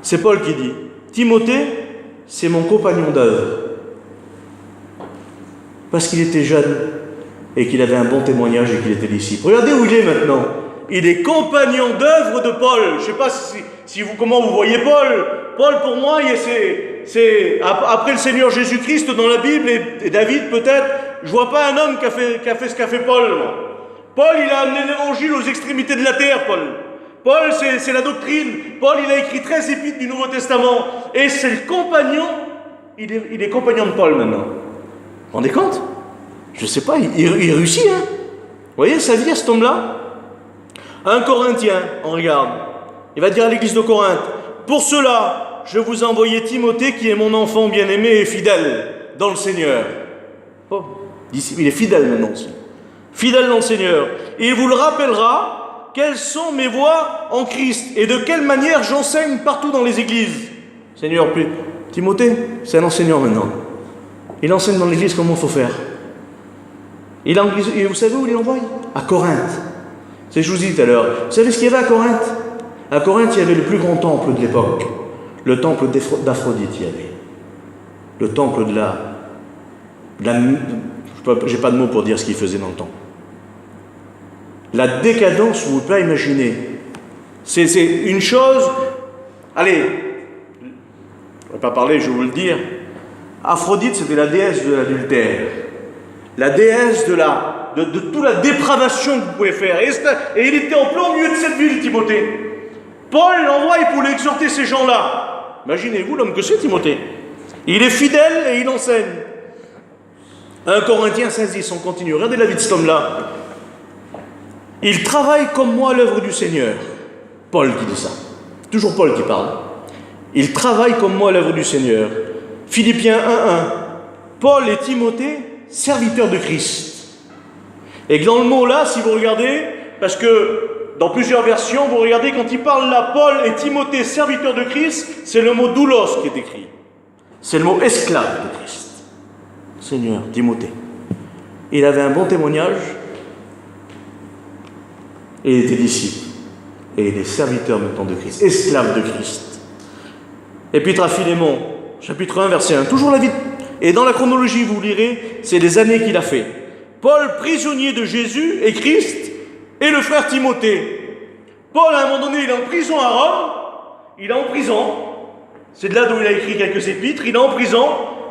C'est Paul qui dit, Timothée, c'est mon compagnon d'œuvre. Parce qu'il était jeune et qu'il avait un bon témoignage et qu'il était disciple. Regardez où il est maintenant. Il est compagnon d'œuvre de Paul. Je ne sais pas comment vous voyez Paul. Paul, pour moi, c'est après le Seigneur Jésus-Christ dans la Bible et David peut-être, je ne vois pas un homme qui a fait ce qu'a fait Paul. Paul, il a amené l'évangile aux extrémités de la terre, Paul. Paul, c'est la doctrine. Paul, il a écrit 13 épîtres du Nouveau Testament. Et c'est le compagnon, il est compagnon de Paul maintenant. Vous vous rendez compte? Je ne sais pas, il réussit, hein. Vous voyez sa vie à cet homme-là? 1 Corinthiens, on regarde. Il va dire à l'église de Corinthe, pour cela, je vous ai envoyé Timothée qui est mon enfant bien-aimé et fidèle dans le Seigneur. Oh, il est fidèle maintenant aussi. Fidèle dans le Seigneur. Et il vous le rappellera quelles sont mes voies en Christ et de quelle manière j'enseigne partout dans les églises. Seigneur, puis Timothée, c'est un enseignant maintenant. Il enseigne dans l'église comment il faut faire. Et vous savez où il l'envoie? À Corinthe. C'est ce que je vous dis tout à l'heure. Vous savez ce qu'il y avait à Corinthe? À Corinthe, il y avait le plus grand temple de l'époque. Le temple d'Aphrodite, il y avait. Le temple de j'ai pas de mots pour dire ce qu'il faisait dans le temple. La décadence, vous ne pouvez pas imaginer. C'est une chose... Allez, je ne vais pas parler, je vais vous le dire. Aphrodite, c'était la déesse de l'adultère. La déesse de toute la dépravation que vous pouvez faire. Et il était en plein milieu de cette ville, Timothée. Paul l'envoie pour exhorter ces gens-là. Imaginez-vous l'homme que c'est, Timothée. Il est fidèle et il enseigne. 1 Corinthiens 16:10, on continue. Regardez la vie de cet homme-là. Il travaille comme moi à l'œuvre du Seigneur. Paul qui dit ça. Toujours Paul qui parle. Il travaille comme moi à l'œuvre du Seigneur. Philippiens 1:1. Paul et Timothée, serviteurs de Christ. Et dans le mot là, si vous regardez, parce que dans plusieurs versions, vous regardez quand il parle là, Paul et Timothée, serviteurs de Christ, c'est le mot doulos qui est écrit. C'est le mot esclave de Christ. Seigneur, Timothée. Il avait un bon témoignage et il était disciple. Et il est serviteur maintenant de Christ, esclave de Christ. Épître à Philémon, chapitre 1, verset 1. Toujours la vie. Et dans la chronologie, vous lirez, c'est les années qu'il a fait. Paul, prisonnier de Jésus et Christ, et le frère Timothée. Paul, à un moment donné, il est en prison à Rome. Il est en prison. C'est de là d'où il a écrit quelques épîtres. Il est en prison.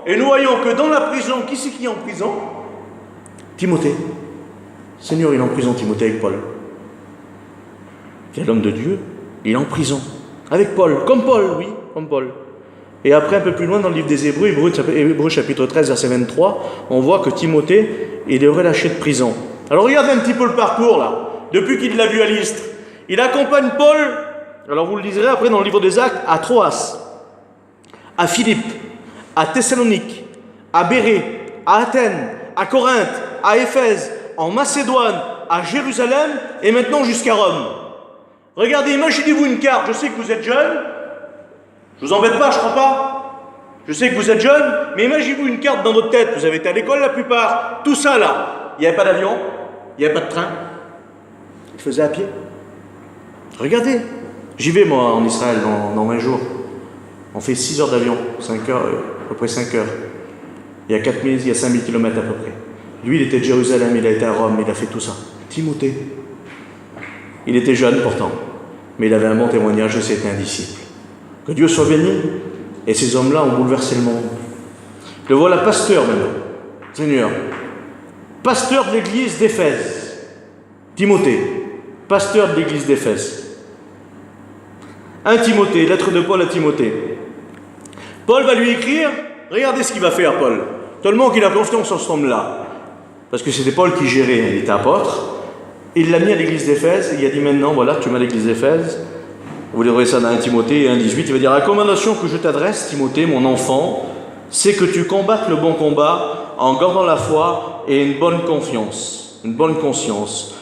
Et nous voyons que dans la prison, qui c'est qui est en prison? Timothée. Seigneur, il est en prison, Timothée, avec Paul. Quel homme de Dieu. Il est en prison. Avec Paul. Comme Paul, oui, comme Paul. Et après, un peu plus loin, dans le livre des Hébreux, Hébreux chapitre 13, verset 23, on voit que Timothée, il est relâché de prison. Alors regardez un petit peu le parcours, là. Depuis qu'il l'a vu à Lystre. Il accompagne Paul, alors vous le lirez après dans le livre des Actes, à Troas, à Philippe, à Thessalonique, à Bérée, à Athènes, à Corinthe, à Éphèse, en Macédoine, à Jérusalem et maintenant jusqu'à Rome. Regardez, imaginez-vous une carte. Je sais que vous êtes jeune. Je vous embête pas, je crois pas. Je sais que vous êtes jeune, mais imaginez-vous une carte dans votre tête. Vous avez été à l'école la plupart. Tout ça là. Il n'y avait pas d'avion, il n'y avait pas de train. Il faisait à pied. Regardez. J'y vais moi en Israël dans 20 jours. On fait 6 heures d'avion, 5 heures, à peu près 5 heures. Il y a 5000 km à peu près. Lui, il était de Jérusalem, il a été à Rome, il a fait tout ça. Timothée. Il était jeune pourtant, mais il avait un bon témoignage et c'était un disciple. Que Dieu soit béni. Et ces hommes-là ont bouleversé le monde. Le voilà pasteur maintenant. Seigneur. Pasteur de l'église d'Éphèse. Timothée. Pasteur de l'église d'Éphèse. 1 Timothée, lettre de Paul à Timothée. Paul va lui écrire, regardez ce qu'il va faire Paul. Tellement qu'il a confiance en cet homme-là. Parce que c'était Paul qui gérait, il était apôtre. Il l'a mis à l'église d'Éphèse, et il a dit maintenant, voilà, tu m'as à l'église d'Éphèse. Vous lirez ça dans 1 Timothée 1,18, il va dire, la recommandation que je t'adresse, Timothée, mon enfant, c'est que tu combattes le bon combat en gardant la foi et une bonne confiance, une bonne conscience.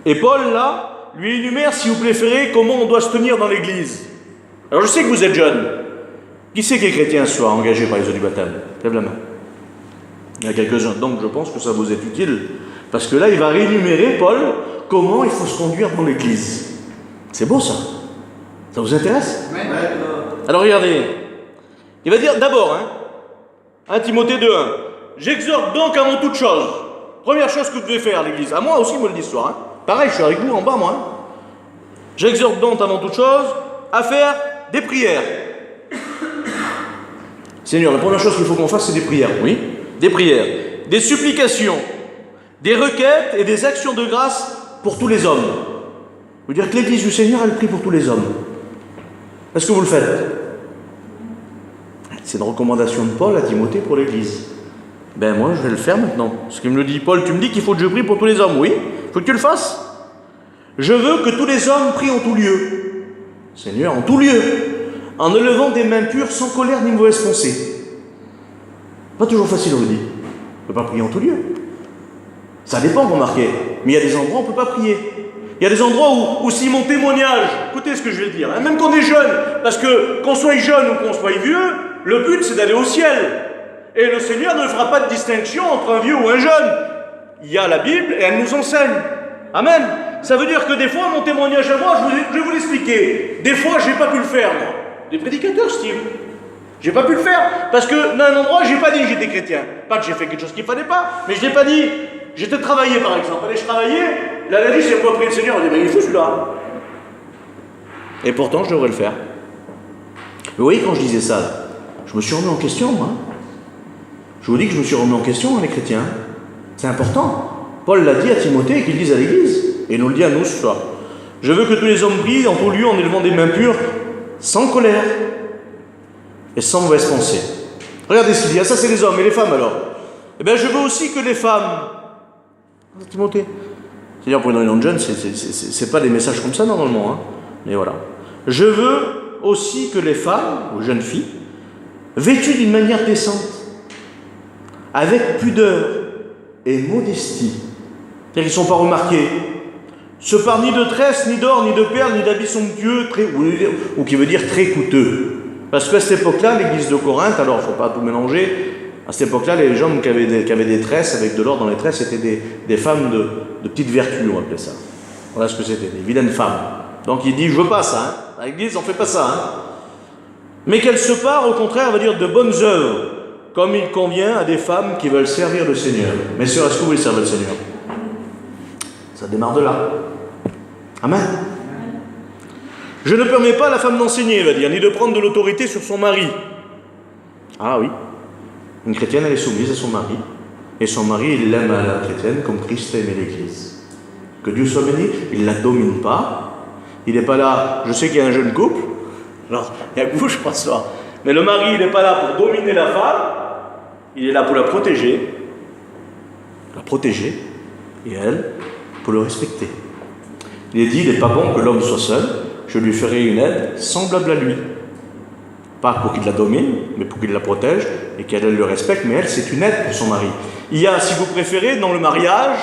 Et Paul, là, lui énumère, si vous préférez, comment on doit se tenir dans l'église. Alors je sais que vous êtes jeunes. Qui c'est qui est chrétien ce soir, engagé par les eaux du baptême? Lève la main. Il y a quelques-uns, donc je pense que ça vous est utile. Parce que là, il va réénumérer, Paul, comment il faut se conduire dans l'église. C'est beau ça. Ça vous intéresse? Alors regardez. Il va dire d'abord, 1 Timothée 2,1. J'exhorte donc avant toute chose. Première chose que vous devez faire à l'église. À moi aussi, me le dit ce soir. Pareil, je suis avec vous en bas, moi. J'exhorte donc avant toute chose à faire des prières. Seigneur, la première chose qu'il faut qu'on fasse, c'est des prières. Oui, des prières. Des supplications, des requêtes et des actions de grâce pour tous les hommes. Ça veut dire que l'église du Seigneur, elle prie pour tous les hommes. Est-ce que vous le faites? C'est une recommandation de Paul à Timothée pour l'église. Ben moi, je vais le faire maintenant. Ce qu'il me le dit, Paul, tu me dis qu'il faut que je prie pour tous les hommes. Oui, il faut que tu le fasses. Je veux que tous les hommes prient en tout lieu. Seigneur, en tout lieu. En élevant des mains pures, sans colère ni mauvaise pensée. Pas toujours facile, on le dit. On ne peut pas prier en tout lieu. Ça dépend, remarquez. Mais il y a des endroits où on ne peut pas prier. Il y a des endroits où si mon témoignage, écoutez ce que je vais dire, même quand on est jeune, parce que qu'on soit jeune ou qu'on soit vieux, le but c'est d'aller au ciel. Et le Seigneur ne fera pas de distinction entre un vieux ou un jeune. Il y a la Bible et elle nous enseigne. Amen. Ça veut dire que des fois, mon témoignage à moi, je vais vous l'expliquer. Des fois, je n'ai pas pu le faire, moi. Des prédicateurs, Steve. J'ai pas pu le faire, parce que dans un endroit, j'ai pas dit que j'étais chrétien. Pas que j'ai fait quelque chose qu'il fallait pas, mais je l'ai pas dit. J'étais travaillé, par exemple. Allez, je travaillais, là, la dit, c'est moi prier le Seigneur. On dit, mais il faut celui-là. Et pourtant, je devrais le faire. Mais vous voyez, quand je disais ça, là, je me suis remis en question, moi. Je vous dis que je me suis remis en question, les chrétiens. C'est important. Paul l'a dit à Timothée et qu'il le dise à l'église. Et il nous le dit à nous ce soir. Je veux que tous les hommes prient en tout lieu en élevant des mains pures, sans colère et sans mauvaise pensée. Regardez ce qu'il dit. Ah, ça, c'est les hommes et les femmes alors. eh bien je veux aussi que les femmes, Timothée, c'est-à-dire pour une réunion de jeunes, c'est pas des messages comme ça normalement, hein. Mais voilà. Je veux aussi que les femmes, ou jeunes filles, vêtues d'une manière décente, avec pudeur et modestie, c'est-à-dire qu'ils ne sont pas remarqués, se parent ni de tresses, ni d'or, ni de perles, ni d'habits somptueux, ou qui veut dire très coûteux. Parce qu'à cette époque-là, l'église de Corinthe, alors il ne faut pas tout mélanger, à cette époque-là, les gens qui avaient des tresses, avec de l'or dans les tresses, c'était des femmes de petite vertu, on appelait ça. Voilà ce que c'était, des vilaines femmes. Donc il dit, je veux pas ça, hein. À l'église, on fait pas ça, hein. Mais qu'elles se parent, au contraire, on va dire de bonnes œuvres, comme il convient à des femmes qui veulent servir le Seigneur. Mais sœurs, est-ce que vous voulez servir le Seigneur? Ça démarre de là. Amen. Je ne permets pas à la femme d'enseigner, il va dire, ni de prendre de l'autorité sur son mari. Ah oui. Une chrétienne, elle est soumise à son mari. Et son mari, il l'aime à la chrétienne comme Christ a aimé l'Église. Que Dieu soit béni, il ne la domine pas. Il n'est pas là, je sais qu'il y a un jeune couple. Alors, il y a que vous, je pense pas. Mais le mari, il n'est pas là pour dominer la femme. Il est là pour la protéger. La protéger. Et elle, pour le respecter. Il est dit, il n'est pas bon que l'homme soit seul. Je lui ferai une aide semblable à lui. Pas pour qu'il la domine, mais pour qu'il la protège et qu'elle le respecte. Mais elle, c'est une aide pour son mari. Il y a, si vous préférez, dans le mariage,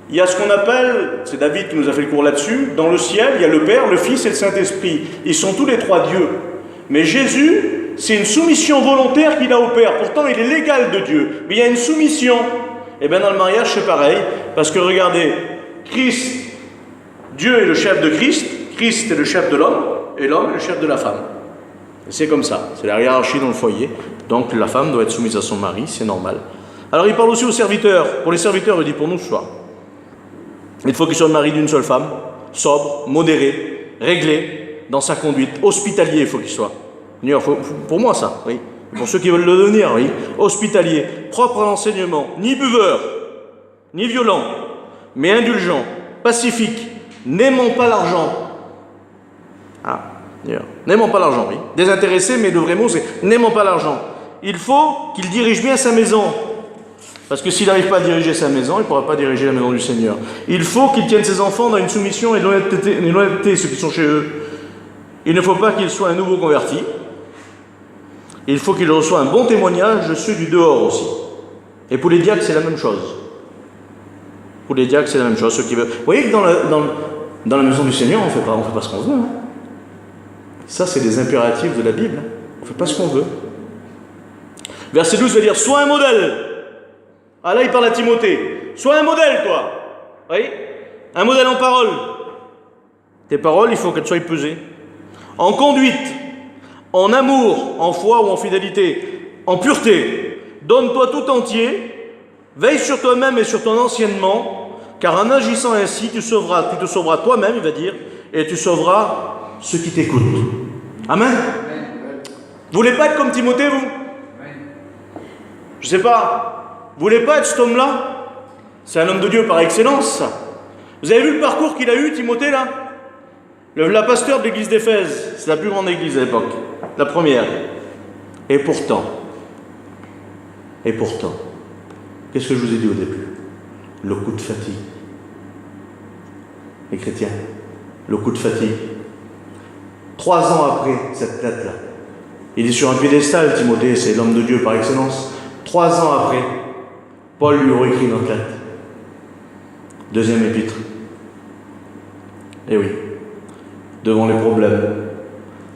il y a ce qu'on appelle, c'est David qui nous a fait le cours là-dessus, dans le ciel, il y a le Père, le Fils et le Saint-Esprit. Ils sont tous les trois Dieux. Mais Jésus, c'est une soumission volontaire qu'il a au Père. Pourtant, il est l'égal de Dieu. Mais il y a une soumission. Et bien dans le mariage, c'est pareil. Parce que regardez, Christ, Dieu est le chef de Christ, Christ est le chef de l'homme, et l'homme est le chef de la femme. Et c'est comme ça, c'est la hiérarchie dans le foyer. Donc la femme doit être soumise à son mari, c'est normal. Alors il parle aussi aux serviteurs. Pour les serviteurs, il dit pour nous ce soir. Il faut qu'il soit le mari d'une seule femme, sobre, modéré, réglé dans sa conduite, hospitalier il faut qu'il soit. Pour moi ça, oui. Pour ceux qui veulent le devenir, oui. Hospitalier, propre à l'enseignement, ni buveur, ni violent, mais indulgent, pacifique, n'aimant pas l'argent. Ah, n'aimant pas l'argent, oui. Désintéressé, mais le vrai mot c'est n'aimant pas l'argent. Il faut qu'il dirige bien sa maison. Parce que s'il n'arrive pas à diriger sa maison, il ne pourra pas diriger la maison du Seigneur. Il faut qu'il tienne ses enfants dans une soumission et une loyauté, ceux qui sont chez eux. Il ne faut pas qu'il soit un nouveau converti. Il faut qu'il reçoive un bon témoignage de ceux du dehors aussi. Et pour les diacres, c'est la même chose. Pour les diacres, c'est la même chose. Ceux qui veulent. Vous voyez que dans la maison du Seigneur, on ne fait pas ce qu'on veut. Hein. Ça, c'est des impératifs de la Bible. On ne fait pas ce qu'on veut. Verset 12 veut dire, sois un modèle. Ah là, il parle à Timothée. Sois un modèle, toi. Oui. Un modèle en parole. Tes paroles, il faut qu'elles soient pesées. En conduite, en amour, en foi ou en fidélité, en pureté. Donne-toi tout entier. Veille sur toi-même et sur ton anciennement, car en agissant ainsi, tu te sauveras toi-même, il va dire, et tu sauveras ceux qui t'écoutent. Amen. Vous voulez pas être comme Timothée, vous? Je sais pas. Vous voulez pas être cet homme-là? C'est un homme de Dieu par excellence, ça. Vous avez vu le parcours qu'il a eu, Timothée, là? La pasteur de l'église d'Éphèse, c'est la plus grande église à l'époque, la première. Et pourtant, qu'est-ce que je vous ai dit au début? Le coup de fatigue. Les chrétiens, le coup de fatigue. 3 ans après cette lettre-là, il est sur un piédestal, Timothée, c'est l'homme de Dieu par excellence. 3 ans après, Paul lui aurait écrit notre lettre. 2e épître. Eh oui, devant les problèmes,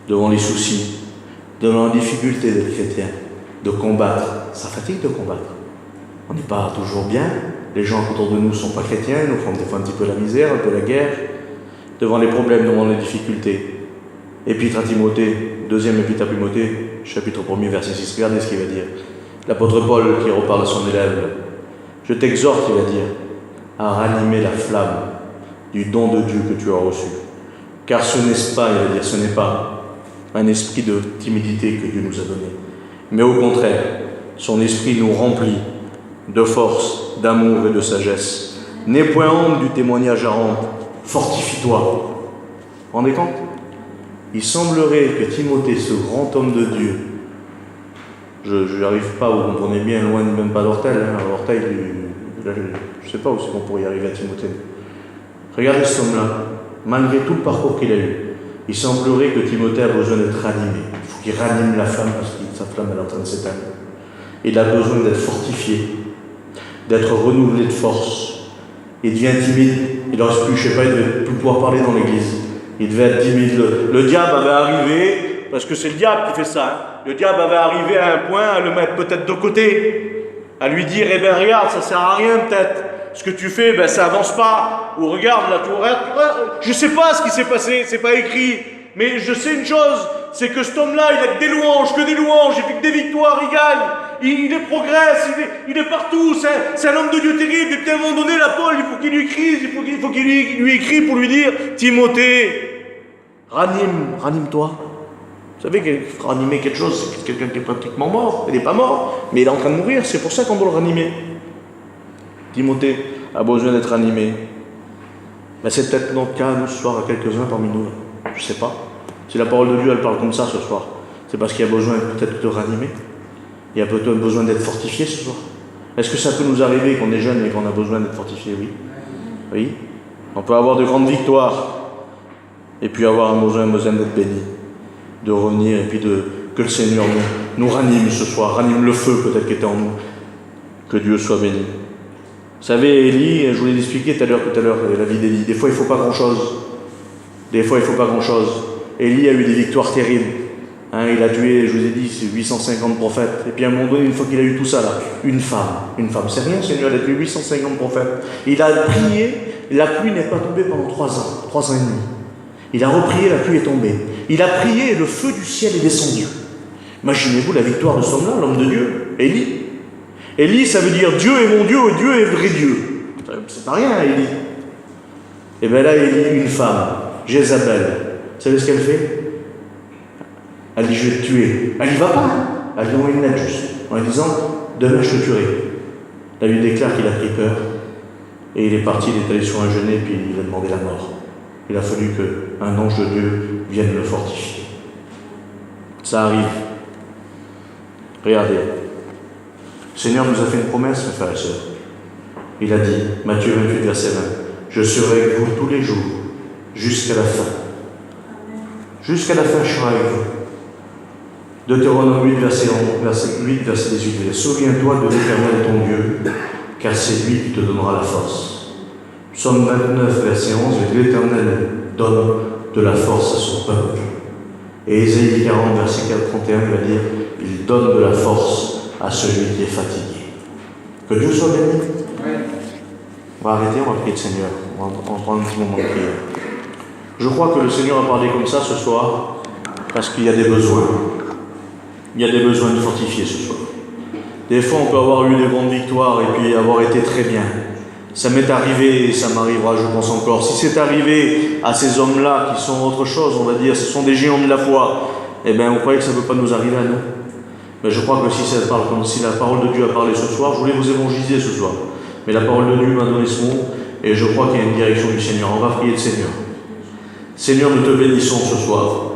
devant les soucis, devant la difficulté d'être chrétien, de combattre, ça fatigue de combattre. On n'est pas toujours bien, les gens autour de nous ne sont pas chrétiens, ils nous font des fois un petit peu la misère, un peu la guerre, devant les problèmes, devant les difficultés. Épître à Timothée, 2e épître à Timothée, chapitre 1er, verset 6, regardez ce qu'il va dire. L'apôtre Paul qui reparle à son élève, je t'exhorte, il va dire, à ranimer la flamme du don de Dieu que tu as reçu. Car ce n'est pas, il va dire, ce n'est pas un esprit de timidité que Dieu nous a donné, mais au contraire, son esprit nous remplit de force, d'amour et de sagesse. N'aie point honte du témoignage à rendre, fortifie-toi. Vous vous rendez compte? Il semblerait que Timothée, ce grand homme de Dieu, Je n'arrive pas, vous comprenez bien, loin même pas d'Ortel. Hein. Ortel, je ne sais pas où c'est qu'on pourrait y arriver à Timothée. Regardez cet homme-là, malgré tout le parcours qu'il a eu, il semblerait que Timothée a besoin d'être ranimé. Il faut qu'il ranime la flamme parce que sa flamme est en train de s'éteindre. Il a besoin d'être fortifié, d'être renouvelé de force. Il devient timide, il ne reste plus, je ne sais pas, il ne devait plus pouvoir parler dans l'église. Il devait être timide. Le diable avait arrivé, parce que c'est le diable qui fait ça, hein. Le diable avait arrivé à un point à le mettre peut-être de côté, à lui dire, eh bien regarde, ça ne sert à rien peut-être. Ce que tu fais, ben ça avance pas. Ou regarde, là, tu regardes. Je sais pas ce qui s'est passé, c'est pas écrit. Mais je sais une chose, c'est que cet homme-là, il a que des louanges, il fait que des victoires, il gagne. Il progresse, il est partout. C'est un homme de Dieu terrible. Et puis à un moment donné, la Paul, il faut qu'il lui crie, il faut qu'il lui écrit pour lui dire, Timothée, ranime-toi. Vous savez que ranimer quelque chose, c'est quelqu'un qui est pratiquement mort. Il n'est pas mort, mais il est en train de mourir. C'est pour ça qu'on doit le ranimer. Timothée a besoin d'être animé. Ben c'est peut-être notre cas, nous, ce soir, à quelques-uns parmi nous. Je ne sais pas. Si la parole de Dieu, elle parle comme ça ce soir, c'est parce qu'il y a besoin peut-être de ranimer. Il y a peut-être besoin d'être fortifié ce soir. Est-ce que ça peut nous arriver qu'on est jeune et qu'on a besoin d'être fortifié? Oui. Oui. On peut avoir de grandes victoires et puis avoir un besoin d'être béni, de revenir et puis que le Seigneur nous ranime ce soir, ranime le feu peut-être qui était en nous. Que Dieu soit béni. Vous savez, Élie, je vous l'ai expliqué tout à l'heure, la vie d'Élie. Des fois, il ne faut pas grand-chose. Élie a eu des victoires terribles. Hein, il a tué, je vous ai dit, 850 prophètes. Et puis à un moment donné, une fois qu'il a eu tout ça là, une femme. C'est rien, Seigneur, il a tué 850 prophètes. Il a prié, la pluie n'est pas tombée pendant 3 ans et demi. Il a reprié, la pluie est tombée. Il a prié et le feu du ciel est descendu. Imaginez-vous la victoire de ce homme-là, l'homme de Dieu, Élie. Élie, ça veut dire Dieu est mon Dieu et Dieu est vrai Dieu. C'est pas rien, Élie. Et bien là, Élie, une femme, Jézabel. Vous savez ce qu'elle fait? Elle dit, je vais te tuer. Elle n'y va pas. Elle lui envoie une lettre juste, en lui disant, demain je te tuerai. Là, il lui déclare qu'il a pris peur. Et il est parti, il est allé sur un genet, puis il a demandé la mort. Il a fallu qu'un ange de Dieu vienne le fortifier. Ça arrive. Regardez. Le Seigneur nous a fait une promesse, mes frères et sœurs. Il a dit, Matthieu 28, verset 20, je serai avec vous tous les jours, jusqu'à la fin. Jusqu'à la fin, je serai avec vous. Deutéronome 8, verset 18, souviens-toi de l'Éternel ton Dieu, car c'est lui qui te donnera la force. Psaume 29, verset 11, l'Éternel donne de la force à son peuple. Et Ésaïe 40, verset 31, il va dire, il donne de la force à celui qui est fatigué. Que Dieu soit béni. On va arrêter, on va prier le Seigneur. On va prendre un petit moment de prière. Je crois que le Seigneur a parlé comme ça ce soir parce qu'il y a des besoins. Il y a des besoins de fortifier ce soir. Des fois, on peut avoir eu des grandes victoires et puis avoir été très bien. Ça m'est arrivé et ça m'arrivera, je pense encore. Si c'est arrivé à ces hommes-là qui sont autre chose, on va dire, ce sont des géants de la foi, eh bien, on croyait que ça ne peut pas nous arriver à nous. Mais je crois que si la parole de Dieu a parlé ce soir, je voulais vous évangéliser ce soir. Mais la parole de Dieu m'a donné ce mot, et je crois qu'il y a une direction du Seigneur. On va prier le Seigneur. Seigneur, nous te bénissons ce soir.